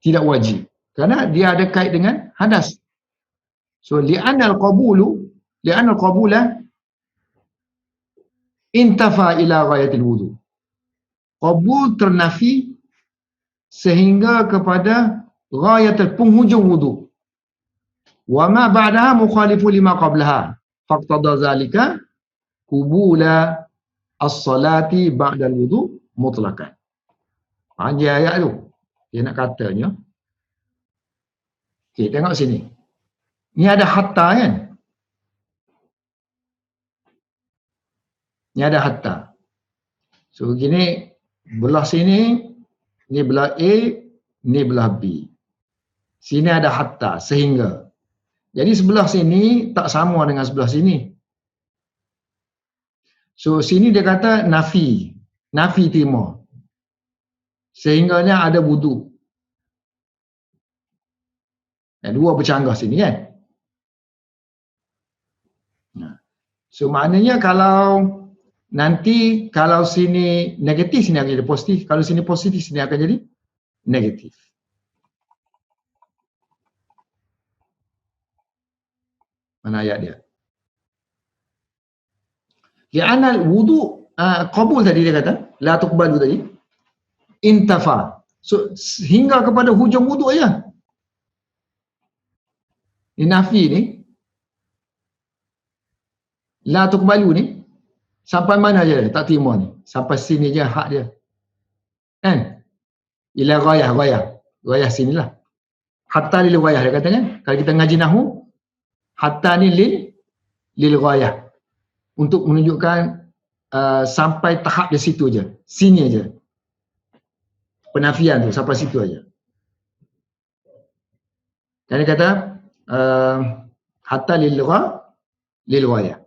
tidak wajib. Kerana dia ada kait dengan hadas. So li'anal qabula intafa ila ghayatil wudu. Qabul ternafi sehingga kepada ghayatul penghujung wudu. Wa ma ba'daha mukhalifu lima qablaha. Faqtada zalika qubula as-salati ba'dal wudu mutlaqan. Panjang ayat tu. Dia nak katanya. Okey, tengok sini. Ni ada hatta kan? Ni ada hatta. So begini, belah sini, ni belah A, ni belah B. Sini ada hatta, sehingga. Jadi sebelah sini tak sama dengan sebelah sini. So sini dia kata nafi. Nafi timur. Sehingganya ada wudu. Dua bercanggah sini kan. So maknanya kalau nanti kalau sini negatif, sini akan jadi positif. Kalau sini positif, sini akan jadi negatif. Mana ayat dia? Li'anal wudu qabul tadi dia kata, la tuqbalu tadi. Intafa. So hingga kepada hujung wudu aja. Ni nafi ni. La tuqbalu ni sampai mana je tak terima ni? Sampai sini je hak dia. Kan? Ila ghayah sinilah. Hatta lil ghayah dia kata kan? Kalau kita ngaji nahwu, hatta ni lil ghayah. Untuk menunjukkan sampai tahap di situ je. Sini aja. Penafian tu sampai situ aja. Dan dia kata hatta lil ghayah.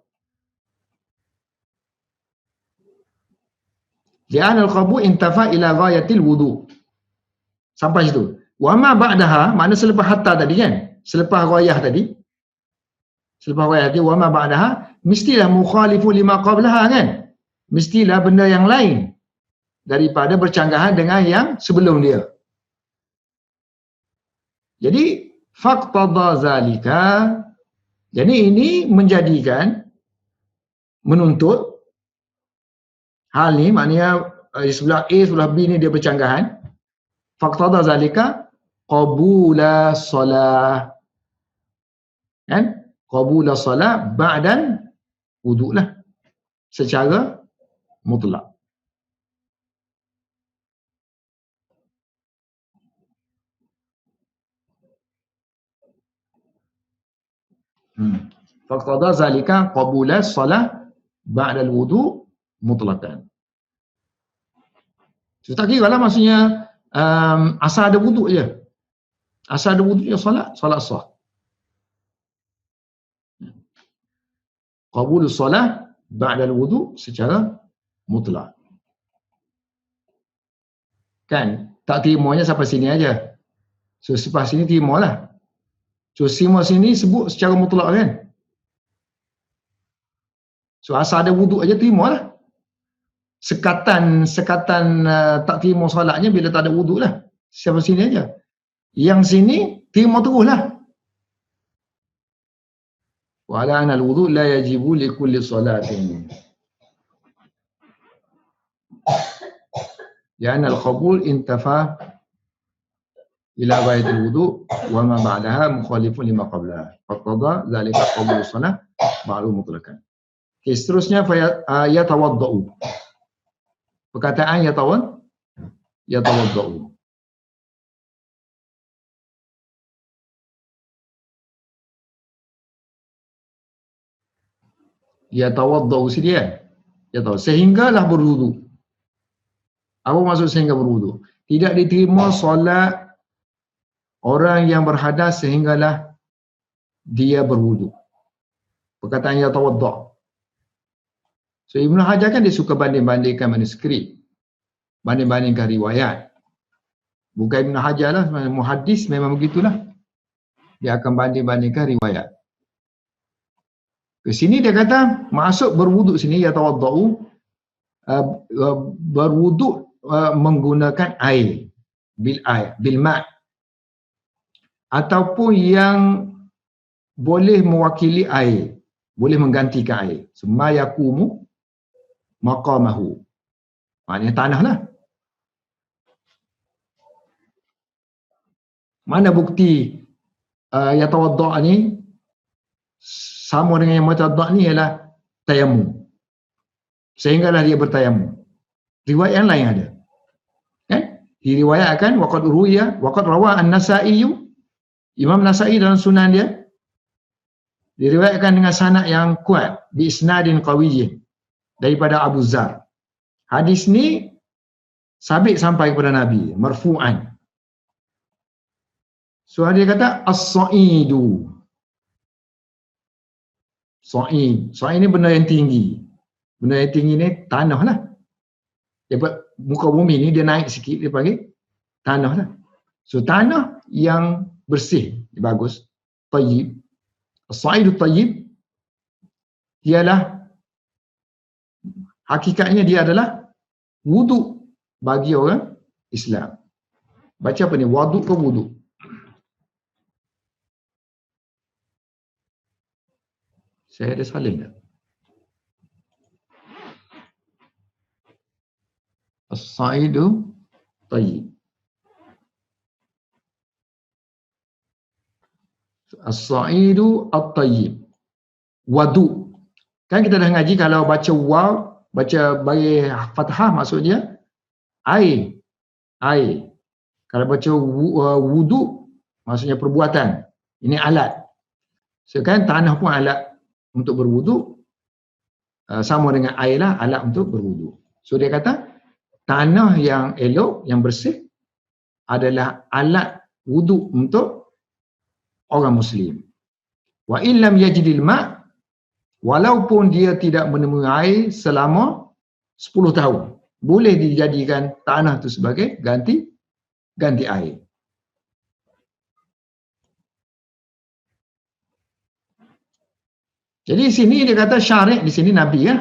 Li'anal qabul intafa ila ghayatil wudu. Sampai situ. Wa ma ba'daha, makna selepas hatta tadi kan? Selepas ghayah tadi. Selepas ghayah tadi, wa ma ba'daha, mestilah mukhalifu lima qablaha kan? Mestilah benda yang lain daripada bercanggahan dengan yang sebelum dia. Jadi faqtada zalika. Jadi ini menjadikan, menuntut hal ni, maknanya sebelah A, sebelah B ni dia bercanggahan. Faqtada zalika qabula salah. Kan? Qabula salah ba'dan wudu' lah. Secara mutlak. Faqtada zalika qabula salah ba'dal wudu' mutlaqan. So, tak kira lah maksudnya asal ada wuduk je. Asal ada wuduk je solat sah. Qabulus solat ba'dal wudu secara mutlak. Kan? Tak terimanya sampai sini aja. So selepas sini terimalah. So semua sini sebut secara mutlak kan? So asal ada wuduk aja terimalah. Sekatan tak terima solatnya bila tak ada wuduk lah. Sampai sini aja. Yang sini terima terus lah. Wa ala anal wudu la yajibu li kulli salatin. لأن القبول انتفى إلى غاية الوضوء وما بعدها مخالف لما قبلها فاقتضى ذلك قبول الصلاة معلوم مطلقا. Okay, seterusnya yatawaddau. Perkataan yatawaddau. Yatawaddau sedia. Sehinggalah berwudu. Apa maksud sehingga berwudu? Tidak diterima solat orang yang berhadas sehinggalah dia berwudu. Perkataan yatawadda. So Ibn Hajar kan dia suka banding-bandingkan manuskrip. Banding-bandingkan riwayat. Bukan Ibn Hajar lah, muhaddis memang begitulah. Dia akan banding-bandingkan riwayat. Ke sini dia kata, masuk berwuduk sini, yatawadda'u, berwuduk menggunakan air, bil ma', ataupun yang boleh mewakili air, boleh menggantikan air. Semma yakumu maqamahu. Maknanya tanah lah. Mana bukti yatawadda' ni sama dengan yang yatawadda' ni ialah tayammum. Sehinggalah dia bertayammum. Riwayat yang lain ada. Kan? Diriwayatkan waqad rawa an-Nasa'i, Imam Nasa'i dalam sunan dia diriwayatkan dengan sanad yang kuat bi isnadin qawiyyin daripada Abu Zar. Hadis ni sabit sampai kepada Nabi, marfu'an. So dia kata as-sa'idu. Sa'id ni benda yang tinggi. Benda yang tinggi ni tanah lah. Daripada muka bumi ni dia naik sikit, dia panggil tanah lah. So tanah yang bersih, bagus, tayyib. As-sa'idu tayyib ialah hakikatnya dia adalah wuduk bagi orang Islam. Baca apa ni? Waduk ke wuduk? Saya ada salin tak? As-sa'idu tayyib. As-sa'idu at-tayyib. Wadu. Kan kita dah ngaji kalau baca waw, baca bagi fathah maksudnya air. Air. Kalau baca wudu maksudnya perbuatan. Ini alat. So kan tanah pun alat untuk berwudu. Sama dengan air lah alat untuk berwudu. So dia kata tanah yang elok, yang bersih adalah alat wudu untuk orang Muslim. Wa illam yajidil ma', walaupun dia tidak menemui air selama 10 tahun, boleh dijadikan tanah itu sebagai ganti air. Jadi sini dia kata syari', di sini Nabi ya.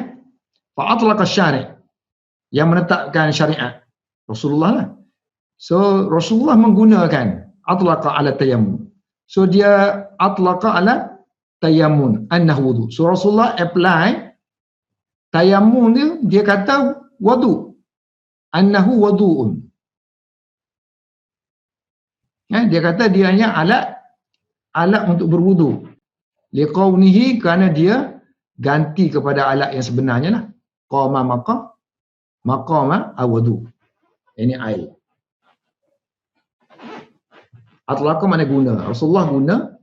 Fa atlaqa syari', yang menetapkan syariat Rasulullah lah. So Rasulullah menggunakan atlaqa ala tayammum. So dia atlaqa ala tayammum annahu wudu. So Rasulullah apply tayammum dia kata wudu. Annahu wudu'un. Dia kata dia hanya alat untuk berwudu. Liqaunihi, kerana dia ganti kepada alat yang sebenarnya lah. Qama maqama awudu. Ini air. Atlaqa mana guna. Rasulullah guna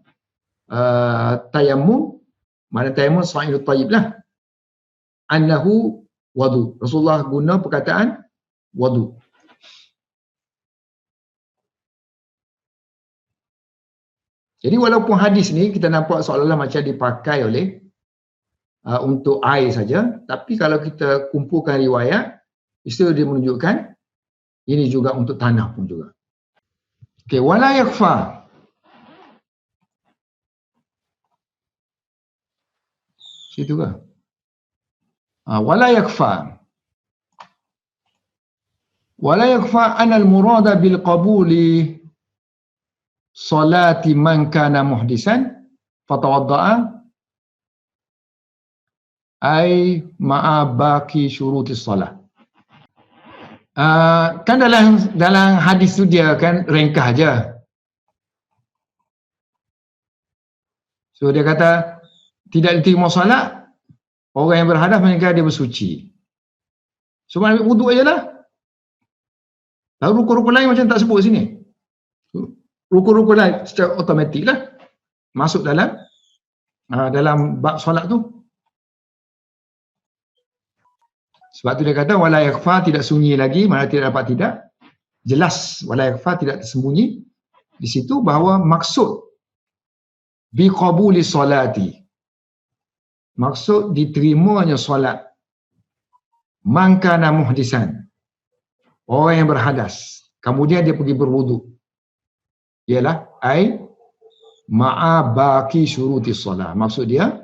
tayammum. Mana tayammum sa'idut tayyib lah. Annahu wudu. Rasulullah guna perkataan wudu. Jadi walaupun hadis ni kita nampak seolah-olah macam dipakai oleh untuk air saja, tapi kalau kita kumpulkan riwayat, istilah dia menunjukkan ini juga untuk tanah pun juga. Okey, wala yakfa. Situ ke? Wala yakfa. Wala yakfa anna al-murada bil qabuli salati man kana muhdisan fatawadda'a ay ma'a baqi syurutis salah. Kan dalam hadis tu dia kan ringkas aja. So dia kata tidak diterima solat orang yang berhadas melainkan dia bersuci. So ambil wuduk ajalah. Lalu rukun-rukun lain macam tak sebut sini. Rukun-rukun lain secara automatik lah masuk dalam bab solat tu. Sebab tu dia kata wala yakhfa, tidak sunyi lagi, mana tidak dapat tidak. Jelas wala yakhfa, tidak tersembunyi di situ bahawa maksud bi qabuli solati, maksud diterimanya solat man kana muhdisan, orang yang berhadas kemudian dia pergi berwuduk, ialah ai ma'a baqi syuruti solat, maksud dia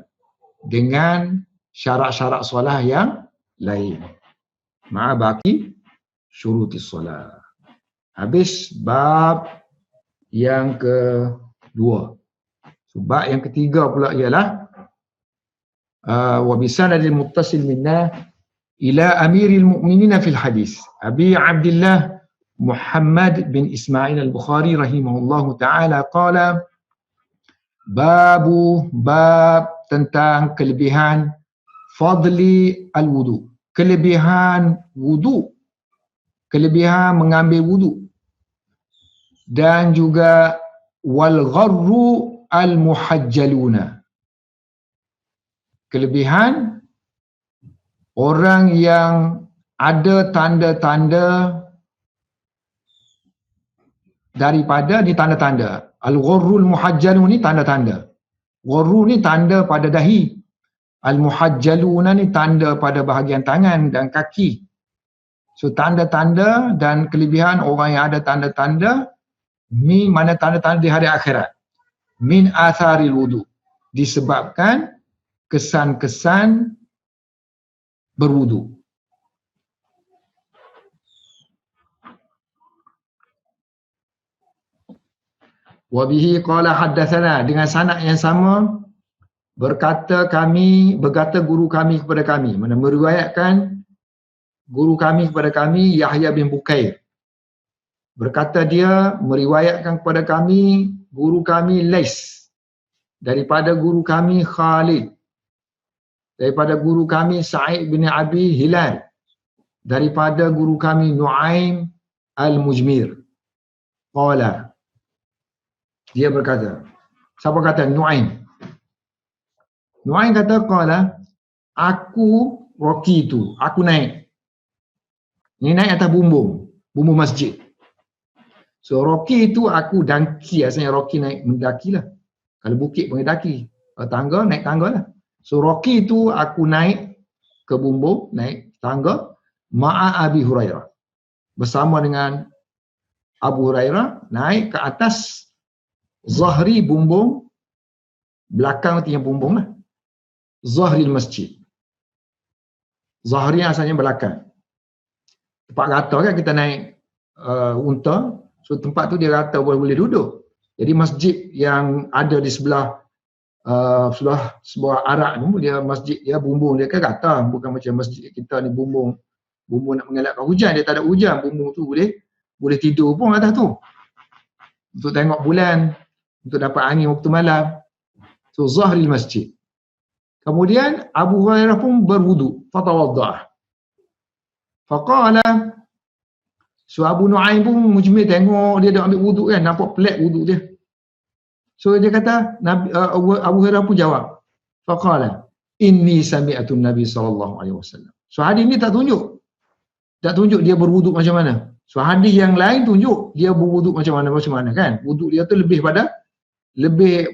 dengan syarat-syarat solat yang lain. Ma'a baqi syuruti solat. Habis bab yang kedua. So, bab yang ketiga pula ialah wa bisanadil muttasil minna ila amiril mu'minin fil hadis Abi Abdullah Muhammad bin Ismail al-Bukhari rahimahullahu ta'ala qala bab tentang kelebihan fadli al-wudu, kelebihan wudu, kelebihan mengambil wudu, dan juga wal gharru al-muhajjaluna, kelebihan orang yang ada tanda-tanda daripada di tanda-tanda. Al-gharrul muhajjalun ni tanda-tanda. Gharru ni tanda pada dahi. Al-muhajjaluna ni tanda pada bahagian tangan dan kaki. So tanda-tanda dan kelebihan orang yang ada tanda-tanda, ni mana tanda-tanda di hari akhirat. Min atharil wudu, disebabkan kesan-kesan berwudu. Wa bihi qala haddatsana, dengan sanad yang sama berkata guru kami kepada kami, mana meriwayatkan guru kami kepada kami Yahya bin Bukair, berkata dia meriwayatkan kepada kami guru kami Lais, daripada guru kami Khalid, daripada guru kami Sa'id bin Abi Hilal, daripada guru kami Nu'aim al-Mujmir. Qala, dia berkata, siapa kata? Nu'aim. Nu'aim kata, qala, aku roki tu, aku naik. Ini naik atas bumbung masjid. So roki itu aku daki, asalnya roki naik mendaki lah. Kalau bukit pun daki, kalau tangga naik tangga lah. So roki itu aku naik ke bumbung, naik tangga, ma'a Abi Hurairah, bersama dengan Abu Hurairah, naik ke atas zahri bumbung, belakang tiang bumbung lah, zahri masjid. Zahri asalnya belakang. Tempat rata kan, kita naik unta, so tempat tu dia rata, boleh duduk. Jadi masjid yang ada di sebelah sebuah arak tu, dia masjid dia bumbung dia kan rata, bukan macam masjid kita ni bumbung nak mengelakkan hujan, dia tak ada hujan, bumbung tu boleh tidur pun atas tu untuk tengok bulan, untuk dapat angin waktu malam. So zahri masjid. Kemudian Abu Hurairah pun berwudu, fatawaddah. Faqala, so Abu Nu'aim pun Mujmir tengok dia dah ambil wudu kan, nampak pelik wudu dia. So dia kata, Abu Hurairah pun jawab, faqala inni sami'atu Nabi SAW. So hadis ni tak tunjuk dia berwuduk macam mana. So hadis yang lain tunjuk dia berwuduk macam mana kan. Wuduk dia tu lebih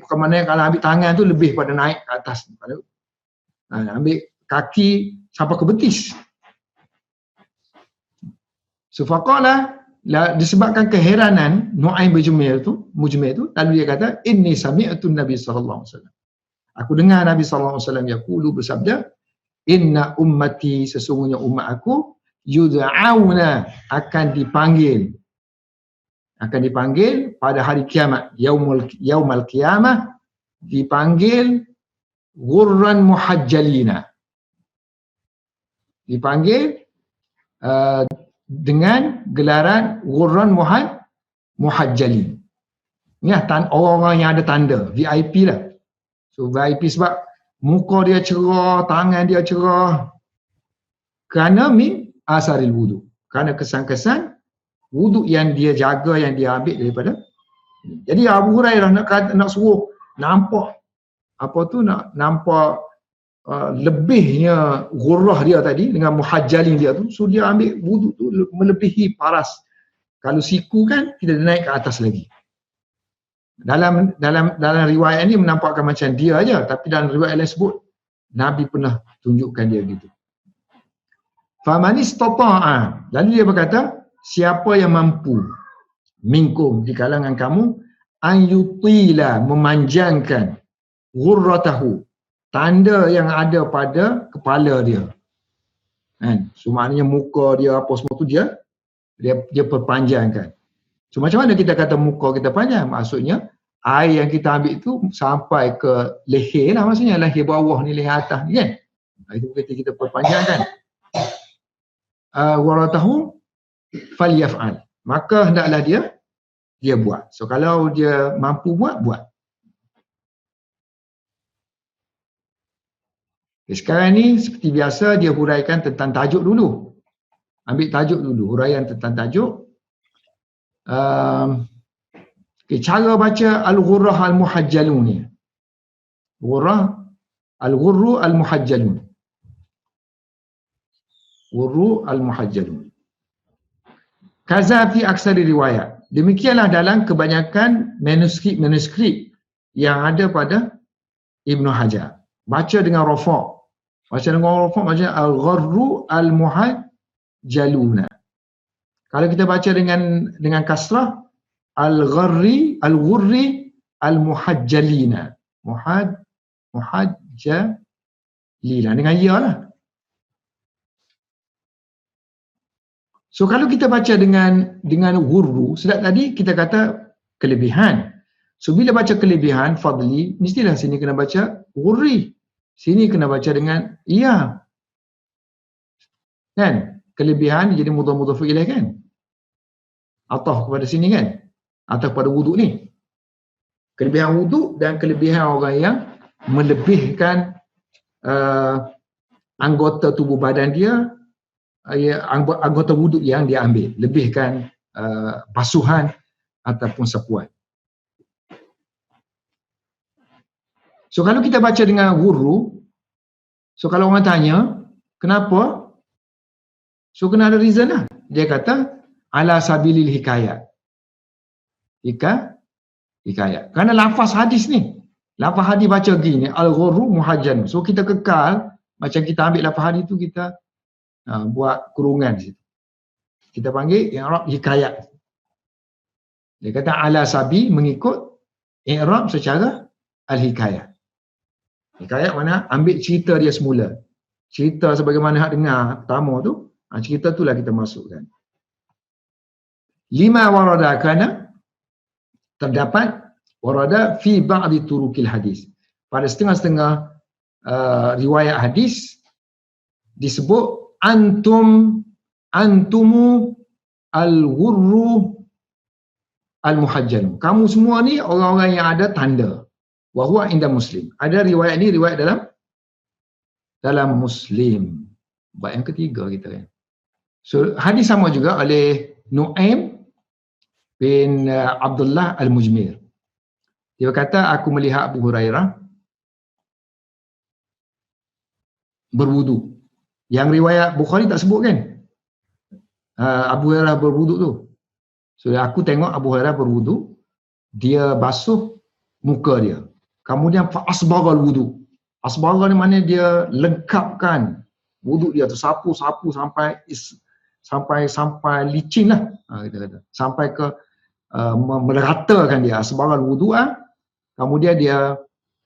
bukan mana, kalau ambil tangan tu lebih pada naik ke atas, Ambil kaki sampai ke betis. So faqala, disebabkan keheranan Nu'aim bin Mujmir tu, lalu dia kata, inni sami'tu Nabi sallallahu alaihi wasallam. Aku dengar Nabi sallallahu alaihi wasallam yaqulu bersabda, inna ummati, sesungguhnya umat aku, yud'auna, akan dipanggil pada hari kiamat, yaumul qiyamah, dipanggil ghurran muhajjalina, dipanggil dengan gelaran ghurran muhajjalin. Ni orang-orang yang ada tanda, VIP lah. So VIP sebab muka dia cerah, tangan dia cerah, kerana min asaril wudu, kerana kesan-kesan wuduk yang dia jaga, yang dia ambil daripada. Jadi Abu Hurairah nak suruh nampak nampak lebihnya ghurrah dia tadi dengan muhajjalin dia tu, so dia ambil wuduk tu melebihi paras. Kalau siku kan kita naik ke atas lagi. Dalam riwayat ni menampakkan macam dia aja, tapi dalam riwayat lain sebut Nabi pernah tunjukkan dia gitu. Faman istata'a, lalu dia berkata, siapa yang mampu minkum, di kalangan kamu, an yutila, memanjangkan, ghurratahu, tanda yang ada pada kepala dia. Kan? So maknanya muka dia apa semua tu dia perpanjangkan. So macam mana kita kata muka kita panjang? Maksudnya air yang kita ambil tu sampai ke leher lah, maksudnya leher bawah ni, leher atas ni kan. Itu kita perpanjangkan. Ghurratahu falyaf'al, maka hendaklah dia buat. So kalau dia mampu buat. Okay, sekarang ni seperti biasa dia huraikan tentang tajuk dulu. Ambil tajuk dulu, huraian tentang tajuk. Okay, cara baca al-ghurrah al-muhajjalun ni. Al-ghurru al-muhajjalun. Ghurru al-muhajjalun. Kaza fi aksari riwayat. Demikianlah dalam kebanyakan manuskrip yang ada pada Ibnu Hajar. Baca dengan rafa'. Macam al-ghurru al-muhajjaluna. Kalau kita baca dengan kasrah, al-ghurri al-muhajjalina. Muhajjalina dengan ya lah. So kalau kita baca dengan ghurru, sedap tadi kita kata kelebihan. So bila baca kelebihan, fadli, mestilah sini kena baca ghurri. Sini kena baca dengan iya. Kan? Kelebihan jadi mudhaf ilaih kan? Atau kepada sini kan? Atau kepada wuduk ni. Kelebihan wuduk dan kelebihan orang yang melebihkan anggota tubuh badan dia, anggota wuduk yang dia ambil, lebihkan basuhan ataupun sapuan. So kalau kita baca dengan ghurru, so kalau orang tanya kenapa, so kena ada reason lah. Dia kata ala sabilil hikayat. Hikayat. Kerana lafaz hadis ni, lafaz hadis baca gini, al-ghurru muhajjan. So kita kekal, macam kita ambil lafaz hadis tu, kita buat kurungan di situ. Kita panggil i'rab hikayat. Dia kata ala sabi, mengikut i'rab secara al-hikayat. Hikayat mana? Ambil cerita dia semula. Cerita sebagaimana hak dengar pertama tu, cerita itulah kita masukkan. Lima warada, kerana terdapat warada fi ba'di turukil hadis. Pada setengah-setengah riwayat hadis disebut antumu al-ghurru al-muhajjalun. Kamu semua ni orang-orang yang ada tanda. Wa huwa inda Muslim. Ada riwayat ni, riwayat dalam Muslim. Bab yang ketiga kita kan. So hadis sama juga oleh Nu'aim bin Abdullah al-Mujmir. Dia berkata, aku melihat Abu Hurairah berwudu. Yang riwayat Bukhari tak sebut kan? Abu Hurairah berwudu tu. So aku tengok Abu Hurairah berwudu, dia basuh muka dia. Kemudian fa asbagha al-wudu. Asbagha ni mana dia lengkapkan wuduk dia tu, sapu sampai sampai licin lah, kita kata, sampai ke meratakan dia asbagha wuduk. Kemudian dia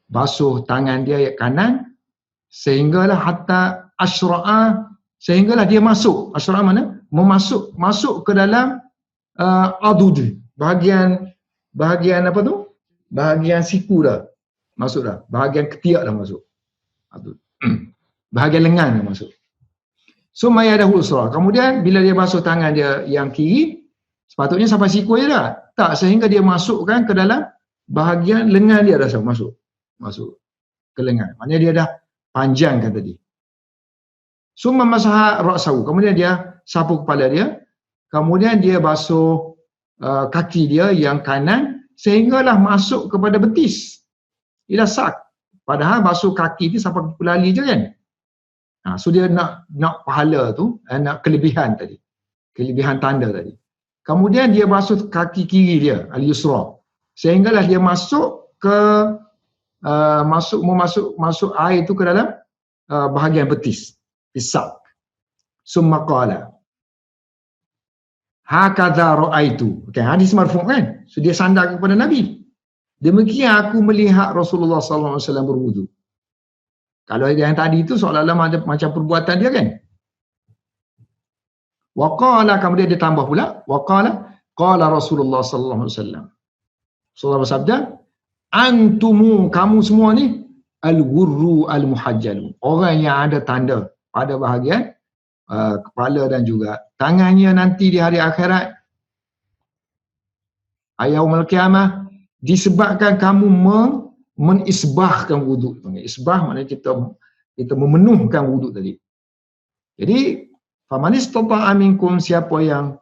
basuh tangan dia kanan sehinggalah hatta asyra'a, sehinggalah dia masuk. Asyra'a mana? Masuk ke dalam adud, bahagian apa tu? Bahagian siku dah masuk dah, bahagian ketiak dah masuk. Bahagian lengan dah masuk. Summa yadahu usra. Kemudian bila dia basuh tangan dia yang kiri, sepatutnya sampai siku je dah. Tak, sehingga dia masukkan ke dalam bahagian lengan dia dah masuk ke lengan. Maknanya dia dah panjangkan tadi. Summa masaha ra'sahu. Kemudian dia sapu kepala dia. Kemudian dia basuh kaki dia yang kanan sehinggalah masuk kepada betis. Dia dah sak. Padahal basuh kaki tu sampai pelali je kan. So dia nak pahala tu, nak kelebihan tadi. Kelebihan tanda tadi. Kemudian dia basuh kaki kiri dia, al-yusra. Sehinggalah dia masuk ke masuk air tu ke dalam bahagian betis. Pisak. Summa qala. Hakadha ra'aitu. Okay, hadis marfu' kan? So dia sandar kepada Nabi. Demikian aku melihat Rasulullah sallallahu alaihi wasallam berwudu. Kalau yang tadi itu seolah-olah macam perbuatan dia kan. Wa qala, kemudian dia tambah pula, wa qala Rasulullah sallallahu alaihi wasallam. Rasulullah bersabda, antumu, kamu semua ni al-ghurru al-muhajjalun. Orang yang ada tanda pada bahagian kepala dan juga tangannya nanti di hari akhirat, yaumul qiyamah, disebabkan kamu menisbahkan wuduk. Isbah maknanya kita memenuhkan wuduk tadi. Jadi faman istata'a minkum, siapa yang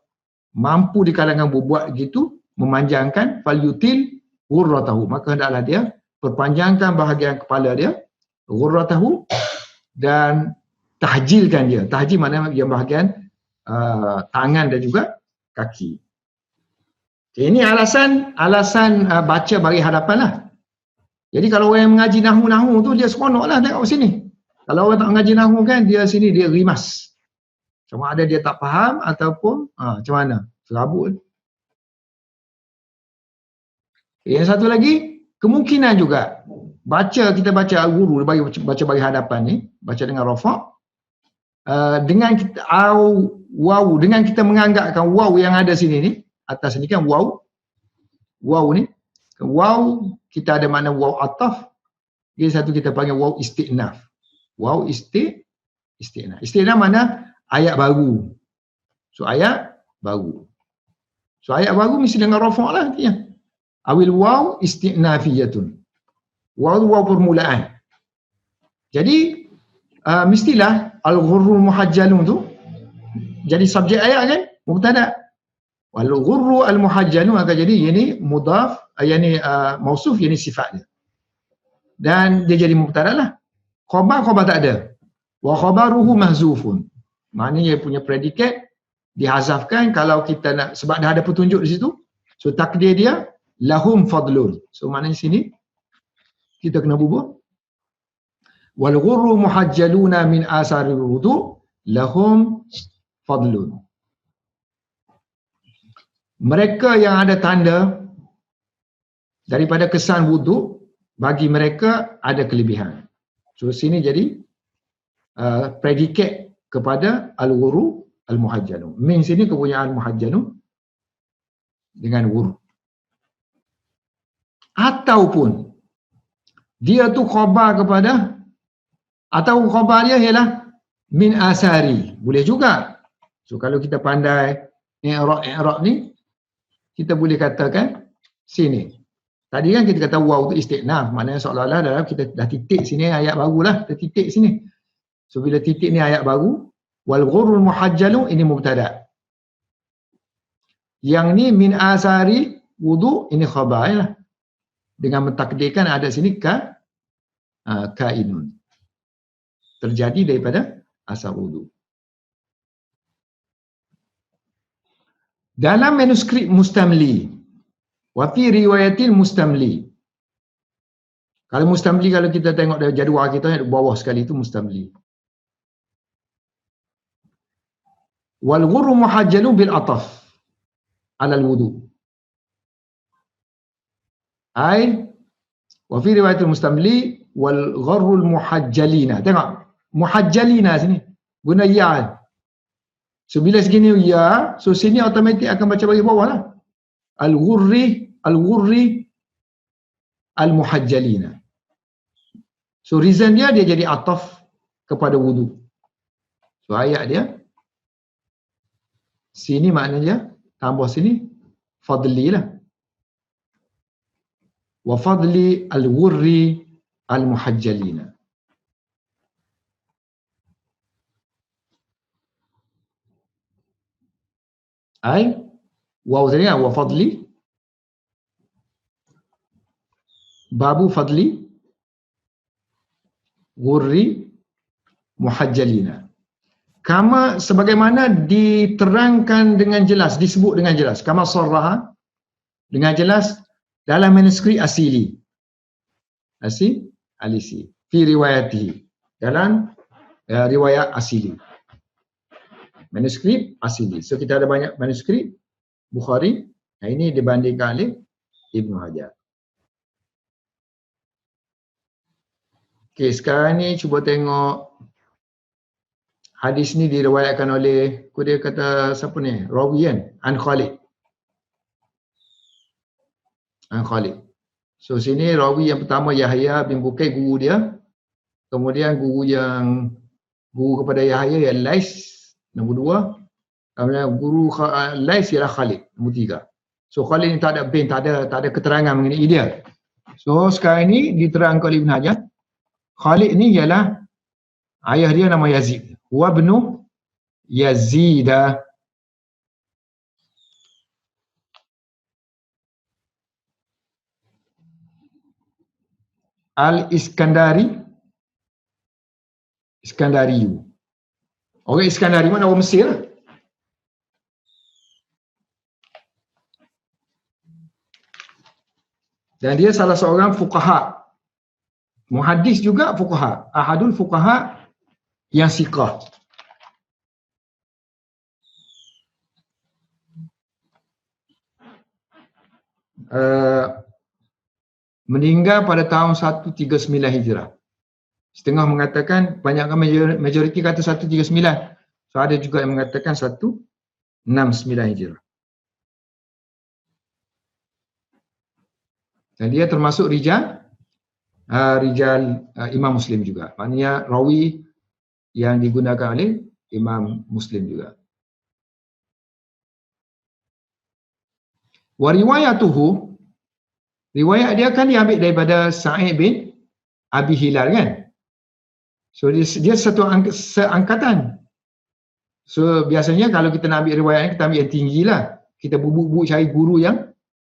mampu di kalangan berbuat gitu, memanjangkan, falyutil ghurratahu, maka hendaklah dia perpanjangkan bahagian kepala dia, ghurratahu, dan tahjilkan dia. Tahjil maknanya yang bahagian tangan dan juga kaki. Okay, ini alasan baca bagi hadapan lah. Jadi kalau orang yang mengaji nahu tu dia seronok lah tengok sini. Kalau orang tak mengaji nahu kan, dia sini dia rimas. Sama ada dia tak faham ataupun macam mana, serabut. Yang satu lagi, kemungkinan juga kita baca al-ghurru, baca bagi hadapan ni, baca dengan rafa', dengan kita waw, dengan kita menganggapkan waw yang ada sini ni, atas ni kan waw ni, waw kita ada makna waw ataf, dia satu kita panggil waw isti'naf. Waw isti'naf. Isti'naf mana ayat baru. So ayat baru. So ayat baru mesti dengan rafa' lah artinya. Awil waw isti'nafiyatun. Waw permulaan. Jadi mestilah al-ghurrul muhajjalun tu jadi subjek ayat kan, mubtada. Wal ghurru al muhajjalun akan jadi ini mudhaf, yani mausuf, yani sifat dia. Dan dia jadi mubtada lah. Khabar tak ada. Wa khabaruhu mahzufun. Maknanya dia punya predikat dihazafkan kalau kita nak, sebab dah ada petunjuk di situ. So takdir dia lahum fadlun. So maknanya sini kita kena bubuh. Wal ghurru muhajjaluna min asaril wudu lahum fadlun. Mereka yang ada tanda daripada kesan wuduk, bagi mereka ada kelebihan. So sini jadi predikat kepada al-ghurru al-muhajjalun. Min sini kepunyaan muhajjalun dengan ghurru. Ataupun dia tu khabar kepada, atau khabar dia ialah min asari, boleh juga. So kalau kita pandai i'rab ni, kita boleh katakan sini. Tadi kan kita kata waw tu istiqnaf, maknanya seolah-olah dalam kita dah titik sini ayat barulah, kita titik sini. So bila titik ni ayat baru, wal ghurrul muhajjalun ini mubtada. Yang ni min asari wudu, ini khabar lah. Dengan mentakdirkan ada sini kainun. Terjadi daripada asal wudu. Dalam manuskrip Mustamli, wa fi riwayatil Mustamli, Kalau mustamli, kalau kita tengok dari jadual kita, di bawah sekali itu mustamli. Wal ghurru muhajjalu bil ataf ala al wudu. Ai wa fi riwayatul mustamli wal gharrul muhajjalina. Tengok, muhajjalina sini guna ya. So bila segini ya, so sini automatik akan baca bagi bawah lah. Al-ghurri al-muhajjalina. So reason dia jadi ataf kepada wudu. So ayat dia sini maknanya tambah sini fadli lah. Wa fadli al-ghurri al-muhajjalina. Ai waw tadi wa fadli babu fadli ghurri muhajjalina. Kama sebagaimana diterangkan dengan jelas, disebut dengan jelas. Kama sarraha dengan jelas dalam manuskrip asili. Alisi. Fi riwayatihi. Dalam riwayat asili. Manuskrip asili. So kita ada banyak manuskrip Bukhari. Nah, ini dibandingkan oleh Ibnu Hajar. Okey, sekarang ni cuba tengok hadis ni diriwayatkan oleh, dia kata siapa ni? Rawi kan? An Khalid. So sini rawi yang pertama Yahya bin Bukair, guru dia. Kemudian guru kepada Yahya yang Lais, nombor 2. Kemudian guru Lais ialah Khalid, nombor 3. So Khalid ni tak ada keterangan mengenai dia. So sekarang ni diterangkan oleh Ibn Hajar, Khalid ni ialah ayah dia nama Yazid. Wa ibnu Yazid. Al-Iskandariyu. Orang Iskandari mana? Orang Mesir lah. Dan dia salah seorang fuqaha. Muhaddis juga fuqaha. Ahadul fuqaha yang siqah. Meninggal pada tahun 139 Hijrah. Setengah mengatakan, banyak majoriti kata 139. So ada juga yang mengatakan 169 Hijrah. Dan dia termasuk rijal Imam Muslim juga. Maknanya rawi yang digunakan oleh Imam Muslim juga. Wa riwayatuhu, riwayat dia kan diambil daripada Sa'id bin Abi Hilal kan. So dia satu seangkatan. So biasanya kalau kita nak ambil riwayat ni, kita ambil yang tinggi lah. Kita bubuk-bubuk cari guru yang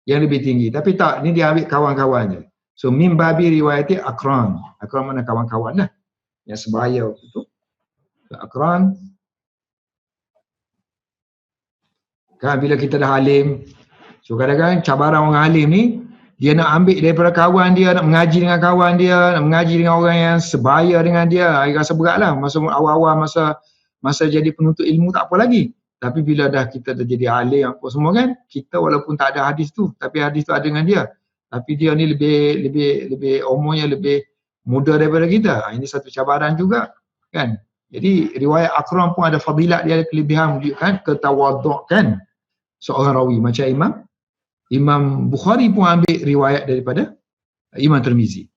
lebih tinggi. Tapi tak, ni dia ambil kawan-kawannya. So min babi riwayati akran. Akran mana kawan-kawan lah. Yang sebaya waktu tu. So, akran. Kan bila kita dah alim. So kadang-kadang cabaran orang alim ni, dia nak ambil daripada kawan dia, nak mengaji dengan kawan dia, nak mengaji dengan orang yang sebaya dengan dia. Rasa berat lah. Masa awal-awal, masa jadi penuntut ilmu tak apa lagi. Tapi bila kita dah jadi alim apa semua kan, kita walaupun tak ada hadis tu, tapi hadis tu ada dengan dia. Tapi dia ni lebih umurnya lebih muda daripada kita. Ini satu cabaran juga kan. Jadi riwayat akram pun ada fadilat dia, ada kelebihan menunjukkan ketawadhu'an seorang rawi. Macam Imam Bukhari pun ambil riwayat daripada Imam Tirmizi.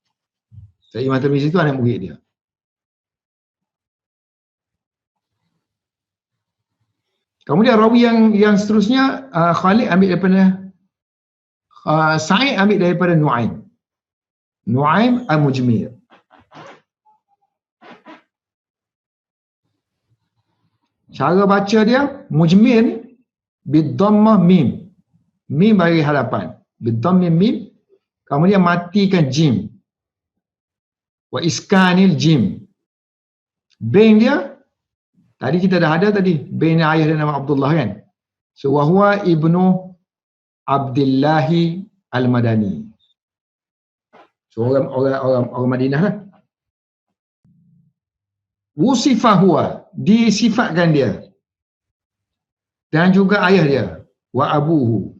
So, Imam Tirmizi tu anak murid dia. Kemudian rawi yang seterusnya, Khalid ambil daripada Sa'id ambil daripada Nu'aim al-Mujmir. Cara baca dia Mujmir ni bidhammah mim. Mim bagi hadapan. Bidhammah mim. Kemudian matikan jim. Wa iskanil jim. Bain dia tadi kita dah ada tadi. Bain ayah dia nama Abdullah kan. So wahwa ibnu Abdillahi al-Madani. So orang Madinah lah. Wusifa huwa, disifatkan dia. Dan juga ayah dia, wa abuhu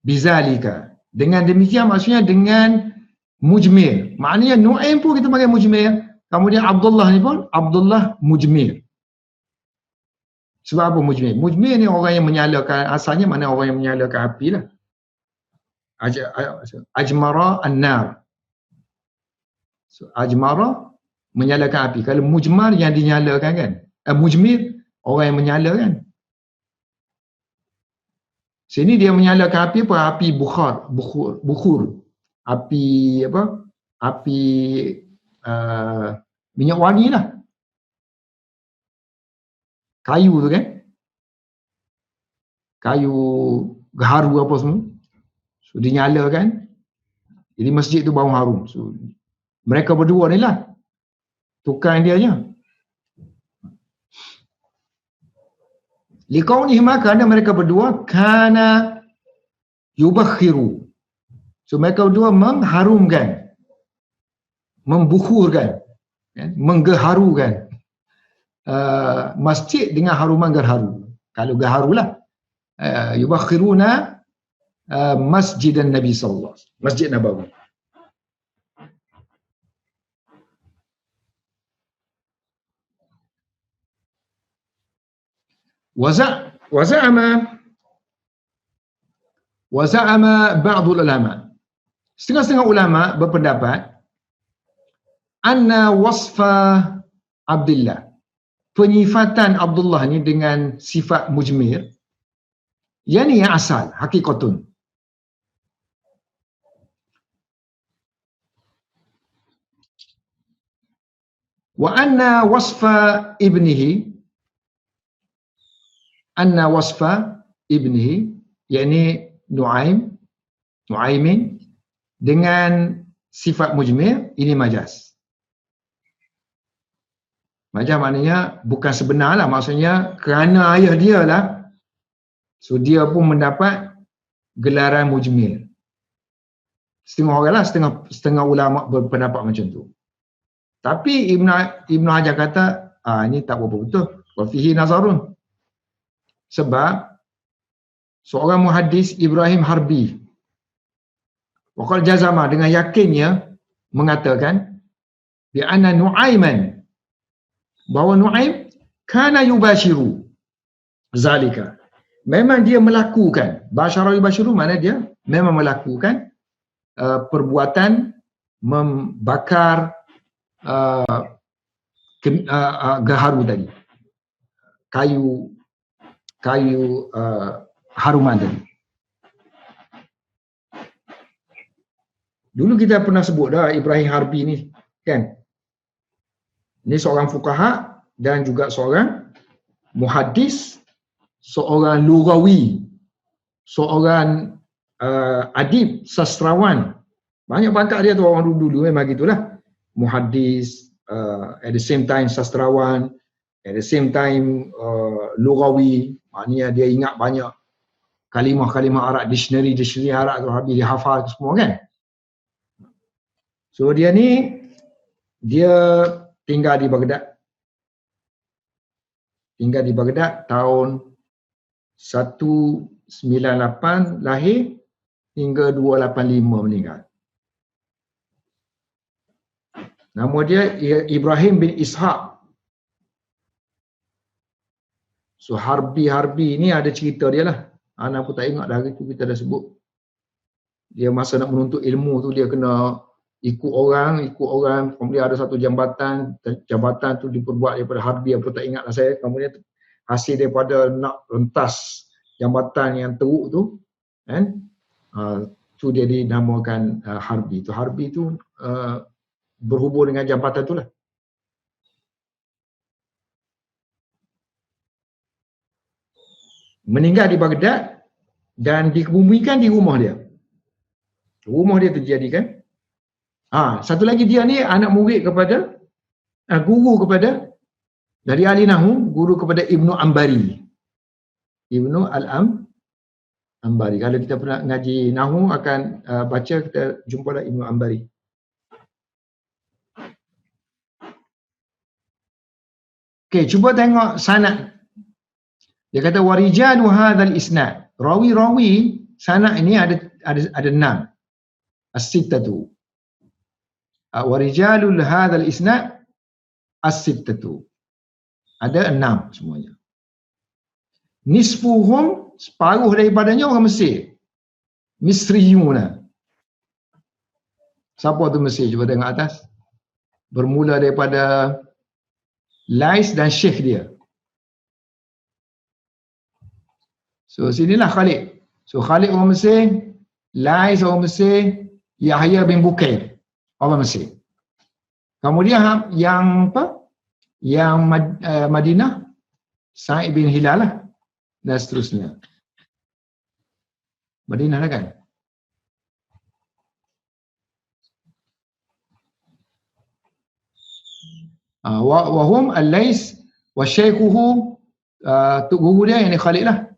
bizalika. Dengan demikian maksudnya dengan mujmir. Maknanya Nu'aim pun kita panggil mujmir. Kemudian Abdullah ni pun Abdullah mujmir. Sebab apa mujmir? Mujmir ni orang yang menyalakan, asalnya mana orang yang menyalakan api lah. Ajmara an-nar. So, ajmara menyalakan api. Kalau mujmar yang dinyalakan kan. Mujmir orang yang menyalakan. Sini dia menyalakan api apa? Api bukhur. Api apa? Api minyak wangi lah. Kayu tu kan. Kayu gaharu apa semua. So dinyalakan. Jadi masjid tu bau harum. So mereka berdua ni lah tukang dia je. Liqaunihima, kerana mereka berdua kana yubakhiru. So mereka berdua mengharumkan, membukhurkan, menggeharukan masjid dengan haruman gerharu. Kalau gerharu lah. Yubakhiruna masjidan Nabi sallallahu alaihi wasallam. Masjid Nabawi. Waza'ama ba'dul ulama. Setengah-setengah ulama berpendapat anna wasfa Abdullah, penyifatan Abdullah ni dengan sifat mujmir, yang ni yang asal, hakikatun. Wa anna wasfa ibnihi, yakni Nu'aimin dengan sifat mujmir, ini majaz. Majaz maknanya bukan sebenar lah, maksudnya kerana ayah dia lah, so dia pun mendapat gelaran mujmir. Setengah orang lah, setengah ulama berpendapat macam tu. Tapi Ibn Hajar kata, ini tak berapa betul. Wa fihi nazarun. Sebab seorang muhaddis Ibrahim Harbi waqal jazama, dengan yakinnya mengatakan bi anna Nu'aiman, bahawa Nu'aim kana yubashiru zalika, memang dia melakukan, basyara yubashiru makna dia memang melakukan perbuatan membakar gaharu tadi, kayu haruman tadi. Dulu kita pernah sebut dah Ibrahim Harbi ni kan. Ini seorang fuqaha dan juga seorang muhaddis, seorang lughawi, seorang adib, sastrawan. Banyak pangkat dia tu orang dulu memang gitulah. Muhaddis, at the same time sastrawan, at the same time lughawi, maknanya dia ingat banyak kalimah-kalimah Arab, dictionary Arab tu habis dia hafal semua kan. So dia ni, dia tinggal di Baghdad tahun 198 lahir hingga 285 meninggal. Nama dia Ibrahim bin Ishaq. So Harbi ni ada cerita dia lah. Ana pun tak ingat dah, hari tu kita dah sebut. Dia masa nak menuntut ilmu tu dia kena ikut orang, kemudian ada satu jambatan tu diperbuat daripada Harbi, apa tak ingatlah saya. Kemudian hasil daripada nak rentas jambatan yang teruk tu kan, tu dia dinamakan Harbi tu. Harbi tu berhubung dengan jambatan tu lah. Meninggal di Baghdad dan dikebumikan di rumah dia. Rumah dia terjadi kan. Satu lagi dia ni anak murid kepada guru kepada dari ahli nahwu, guru kepada Ibnu Ambari. Ibnu Ambari. Kalau kita pernah ngaji Nahu akan baca, kita jumpalah Ibnu Ambari. Okey, cuba tengok sanad. Dia kata warijalu hadzal isnad. Rawi-rawi sanad ini ada 6. As-sittatu. Warijalul hadzal isnad as-sittatu. Ada 6 semuanya. Nisfuhum, separuh daripadanya orang Mesir. Misriyuna. Siapa tu Mesir? Cuba tengok atas. Bermula daripada Lais dan Syekh dia. So sinilah Khalid. So Khalid orang Mesir, Lais orang Mesir, Yahya bin Bukair orang Mesir. Kemudian yang apa? Yang Madinah, Sa'id bin Hilal lah, dan seterusnya. Madinah lah kan? Wahum al-Lais wa syaikuhu, tuk guru dia yang Khalid lah,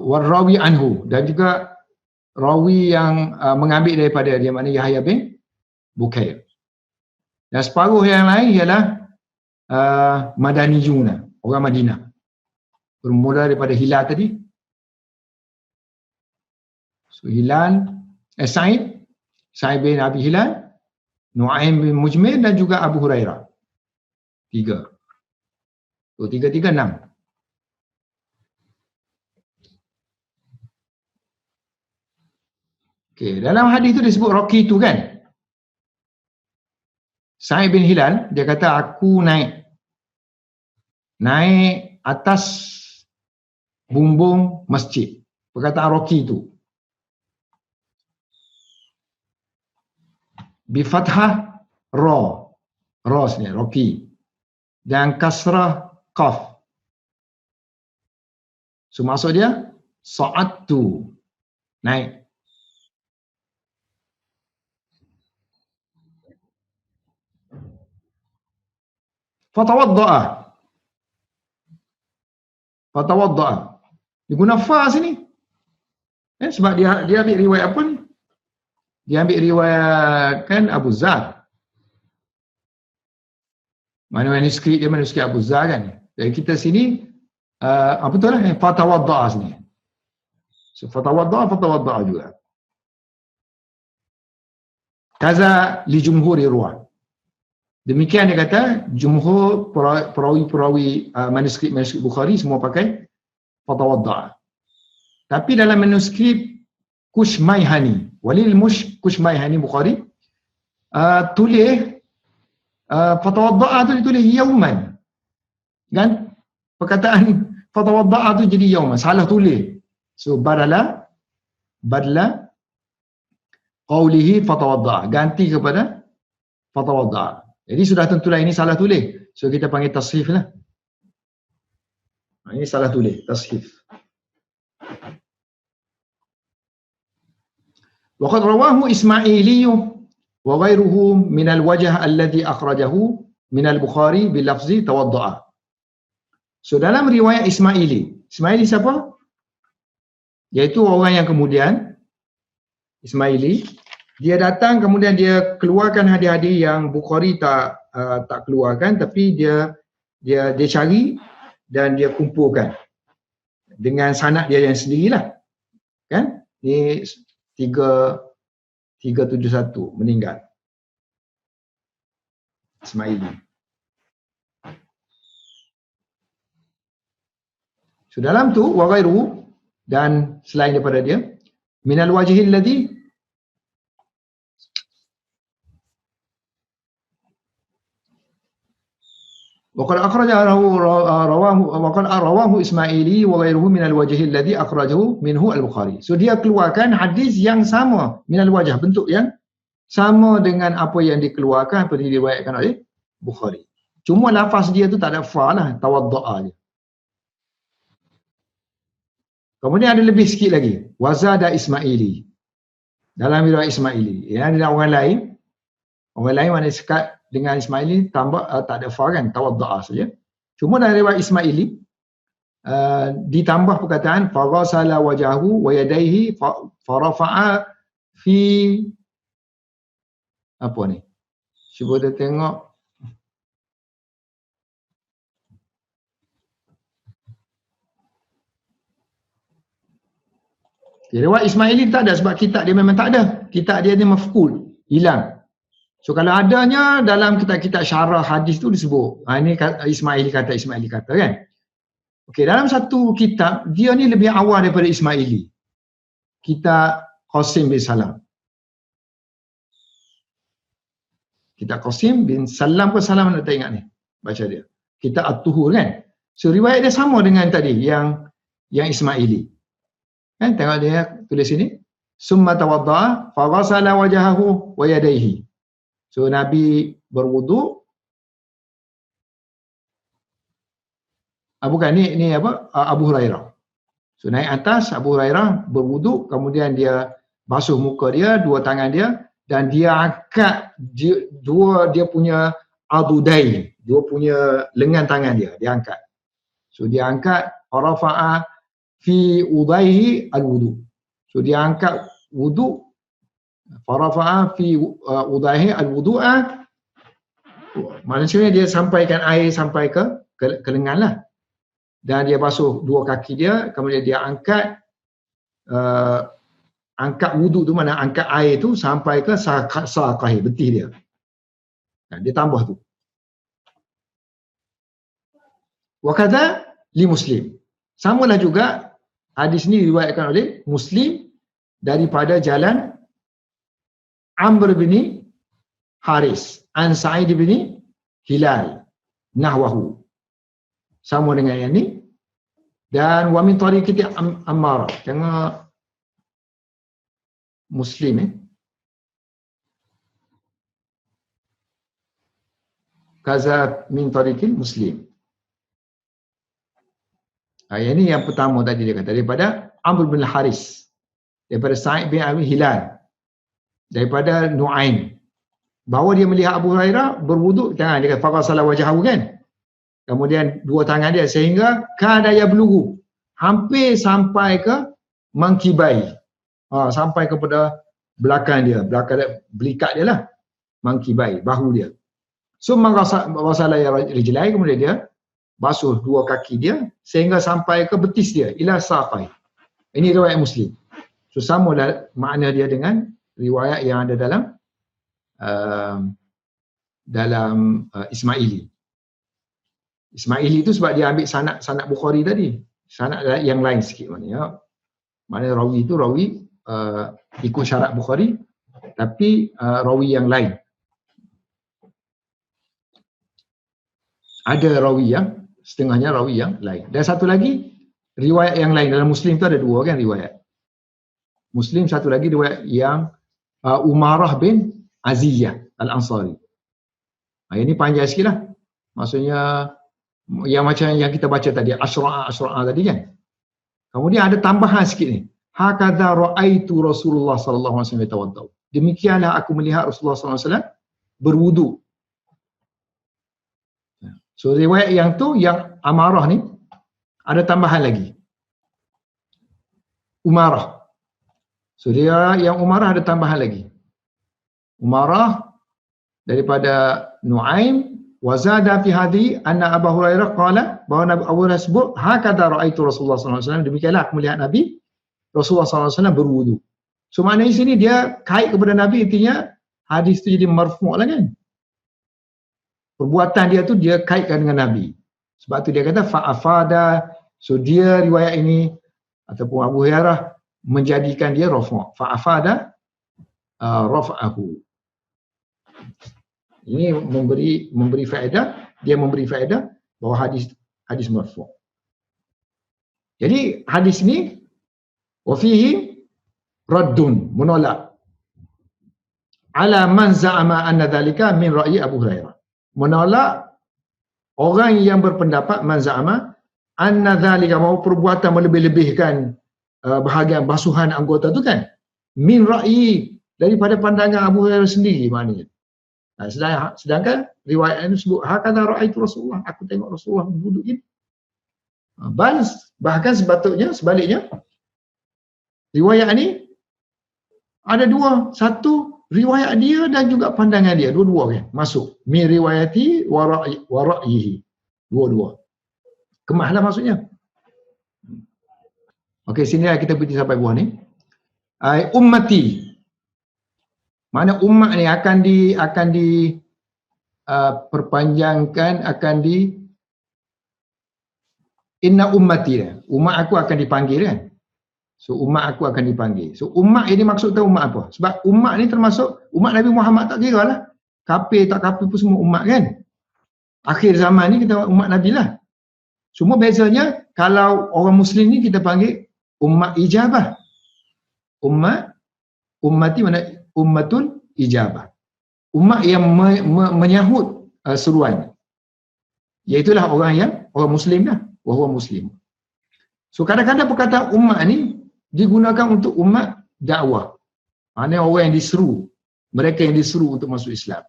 warrawi anhu, dan juga rawi yang mengambil daripada dia, mana Yahya bin Bukair. Dan separuh yang lain ialah Madaniyuna, orang Madinah. Bermula daripada Hilal tadi. So Hilal, Sa'id bin Abi Hilal, Nu'aim bin Mujmir, dan juga Abu Hurairah. 3. So 3, 6. Okey, dalam hadis itu disebut Rocky tu kan. Sa'id bin Hilal, dia kata aku naik atas bumbung masjid. Perkataan Rocky tu. Bi fathah ra. Ra ni Rocky. Dan kasrah qaf. So maksud dia sa'adtu, naik. Fatawadda'a. Dia guna fa sini. Sebab dia ambil riwayat apa ni? Dia ambil riwayat kan Abu Zar. Mana manuskrip dia, manuskrip Abu Zar kan. Jadi kita sini apa tu lah, fatawadda'a sini. So fatawadda'a juga. Kaza li jumhuri ruwah. Demikian dia kata, jumhur perawi manuskrip Bukhari semua pakai fatawadda'a. Tapi dalam manuskrip Kushmayhani, Kushmayhani Bukhari, tulis fatawadda'a tu ditulis yauman. Kan? Perkataan fatawadda'a tu jadi yauman, salah tulis. So badala qawlihi fatawadda'a, ganti kepada fatawadda'a. Jadi sudah tentulah ini salah tulis. So kita panggil tashif lah. Ini salah tulis, tashif. Waqad rawahu Ismaili wa ghairuhu min al-wajh alladhi akhrajahu min al-Bukhari bil lafzi tawadda'a. So dalam riwayat Ismaili siapa? Iaitu orang yang kemudian Ismaili, dia datang kemudian dia keluarkan hadis-hadis yang Bukhari tak keluarkan, tapi dia cari dan dia kumpulkan dengan sanad dia yang sendirilah. Kan? Ni 371 meninggal. Ismaili. So dalam tu wa ghairuhu, dan selain daripada dia, minal wajhil ladzi وقد رواه Ismaili wa ghairuhu min al-wajh alladhi akhrajahu minhu al-Bukhari. So dia keluarkan hadis yang sama, min al-wajh, bentuk yang sama dengan apa yang dikeluarkan, apa yang diriwayatkan oleh Bukhari. Cuma lafaz dia tu tak ada fa lah, tawadda'a je. Kemudian ada lebih sikit lagi, wazada Ismaili. Dalam riwayat Ismaili, yang ada orang lain mana sekat dengan Ismaili tambah tak ada fa kan, tawadda'a saja. Cuma dalam riwayat Ismaili ditambah perkataan faghasala wajahu wa yadayhi farafa'a fi apa ni? Cuba kita tengok. Riwayat Ismaili tak ada sebab kitab dia memang tak ada. Kitab dia ni mafqud, hilang. So kalau adanya dalam kitab-kitab syarah hadis tu disebut. Ini Ismaili kata kan. Okey, dalam satu kitab dia ni lebih awal daripada Ismaili. Kitab Qasim bin Salam. Kitab Qasim bin Salam ke Salam nak tak ingat ni. Baca dia. Kitab At-Tuhur kan. So riwayat dia sama dengan tadi yang Ismaili. Kan tengok dia tulis sini. Summa tawadda'a fa ghasala wajhahu wa yadayhi. So Nabi berwuduk. Bukan ni apa? Abu Hurairah. So naik atas Abu Hurairah berwuduk, kemudian dia basuh muka dia, dua tangan dia, dan dia angkat dia punya adudai, dia punya lengan tangan dia angkat. So dia angkat rafa'a fi udaihi al-wudu. So dia angkat wudu, farafa'a fi udaihi al-wudu'a. Maksudnya dia sampaikan air sampai ke lengan lah. Dan dia basuh dua kaki dia, kemudian dia angkat wudu tu, mana angkat air tu sampai ke saqahi, betih dia. Dan dia tambah tu. Wa kadza li Muslim. Samalah juga hadis ni diriwayatkan oleh Muslim daripada jalan Amr bin Haris an Sa'id bin Hilal nahwahu. Sama dengan yang ni. Dan wa min tariqati Ammar. Tengok Muslim kaza min tariqil Muslim. Yang ini yang pertama tadi dia kata, daripada Amr bin Haris, daripada Sa'id bin Abi Hilal, daripada Nu'aim, bahawa dia melihat Abu Hurairah berwuduk, tangan dia kata faghasala wajhahu kan, kemudian dua tangan dia sehingga kada yablughu, hampir sampai ke mangkibai, sampai kepada belakang dia, belikat dia lah, mangkibai, bahu dia. So faghasala rijlai, kemudian dia basuh dua kaki dia sehingga sampai ke betis dia, ila saqai. Ini riwayat Muslim. So sama makna dia dengan riwayat yang ada dalam Ismaili. Ismaili itu sebab dia ambil sanad Bukhari tadi, sanad yang lain sikit maknanya. Maknanya rawi itu rawi ikut syarat Bukhari tapi rawi yang lain. Ada rawi yang setengahnya rawi yang lain. Dan satu lagi riwayat yang lain dalam Muslim tu ada dua kan riwayat. Muslim satu lagi riwayat yang Umarah bin Aziyah Al-Ansari. Ini panjang sikit lah. Maksudnya yang macam yang kita baca tadi, Ashra'ah tadi kan. Kemudian ada tambahan sikit ni. Hakadha ra'aitu Rasulullah sallallahu alaihi wasallam yatawaddau. Demikianlah aku melihat Rasulullah sallallahu alaihi wasallam berwudu. So riwayat yang tu, yang Amarah ni, ada tambahan lagi. Umarah. So dia yang Umarah ada tambahan lagi. Umarah daripada Nu'aim, wazada fi hadhi anna Abu Hurairah qala, bahawa Nabi Abu Hurairah sebut hakadha ra'aitu Rasulullah sallallahu alaihi wasallam, demikianlah aku melihat Nabi Rasulullah sallallahu alaihi wasallam berwudu. So maknanya sini dia kait kepada Nabi, intinya hadis tu jadi marfu' lah kan. Perbuatan dia tu dia kaitkan dengan Nabi. Sebab tu dia kata fa'afada. So dia riwayat ini ataupun Abu Hurairah menjadikan dia rafa'. Fa'afada rafa'ahu. Ini memberi faedah, dia memberi faedah bahawa hadis marfu'. Jadi hadis ni wa fihi raddun, menolak ala man za'ama anna dhalika min ra'yi Abu Hurairah. Menolak orang yang berpendapat man za'ama anna dhalika, bahawa perbuatan melebih-lebihkan bahagian basuhan anggota tu kan, min ra'yi, daripada pandangan Abu Hurairah sendiri maknanya. Sedangkan riwayat ini sebut hakadha ra'aitu Rasulullah, aku tengok Rasulullah berwuduk ini. Bahkan sebaliknya, riwayat ni ada dua. Satu, riwayat dia dan juga pandangan dia. Dua-dua kan masuk. Min riwayati wa ra'yihi. Dua-dua. Kemahlah maksudnya. Okey, sini kita berhenti sampai buah ni. Ummati. Mana umat ni akan di perpanjangkan, akan di inna ummati dah. Umat aku akan dipanggil kan. So umat aku akan dipanggil. So umat ini maksud tahu umat apa? Sebab umat ni termasuk umat Nabi Muhammad tak kira lah. Kafir tak kafir pun semua umat kan. Akhir zaman ni kita umat Nabi lah. Cuma bezanya kalau orang Muslim ni kita panggil umat ijabah. Ummati mana? Ummatul ijabah. Umat yang menyahut seruan. Iaitulah orang Muslim dah. Orang Muslim. So kadang-kadang perkataan umat ni digunakan untuk umat dakwah. Maknanya orang yang diseru. Mereka yang diseru untuk masuk Islam.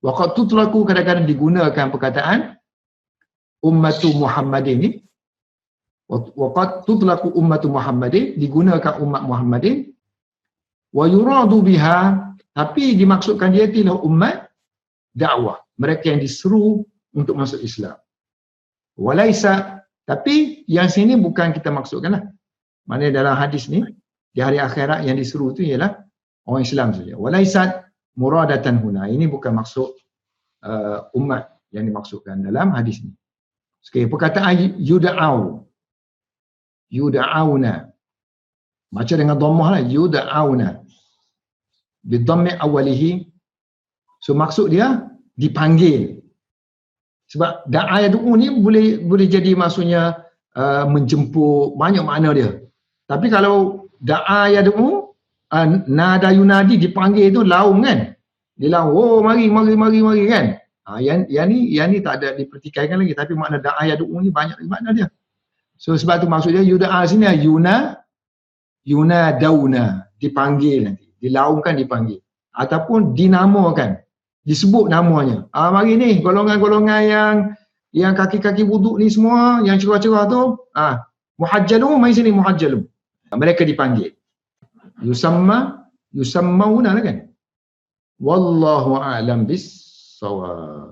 Waqad tutlaqu, kadang-kadang digunakan perkataan ummatu Muhammadin ni. Waqad tutlaqu ummatu Muhammadin, digunakan umat Muhammadin. Wa yuradu biha, tapi dimaksudkan dia adalah umat dakwah. Mereka yang diseru untuk masuk Islam. Walaisa, tapi yang sini bukan kita maksudkanlah. Maknanya dalam hadis ni, di hari akhirat yang diseru tu ialah orang Islam saja. Walaisat muradatan huna. Ini bukan maksud umat yang dimaksudkan dalam hadis ni. Okey, perkataan yuda'auna. Baca dengan dhammah lah, yuda'auna. Bi dhammi awalihi. So maksud dia dipanggil. Sebab da'a yad'u ni boleh jadi maksudnya menjemput, banyak makna dia. Tapi kalau da'a yad'u, nada yunadi, dipanggil tu laum kan. Dia laum, oh mari kan. Yang ni tak ada dipertikaikan lagi, tapi makna da'a yad'u ni banyak makna dia. So sebab tu maksud dia yuda'a sini yunadauna, dipanggil nanti, dilaumkan, dipanggil, ataupun dinamakan, disebut namanya. Mari ni golongan-golongan yang kaki-kaki wuduk ni semua, yang cerah-cerah tu, muhajjalun, mari sini muhajjalun. Mereka dipanggil. Yusammauna lah kan. Wallahu a'lam bis-shawab.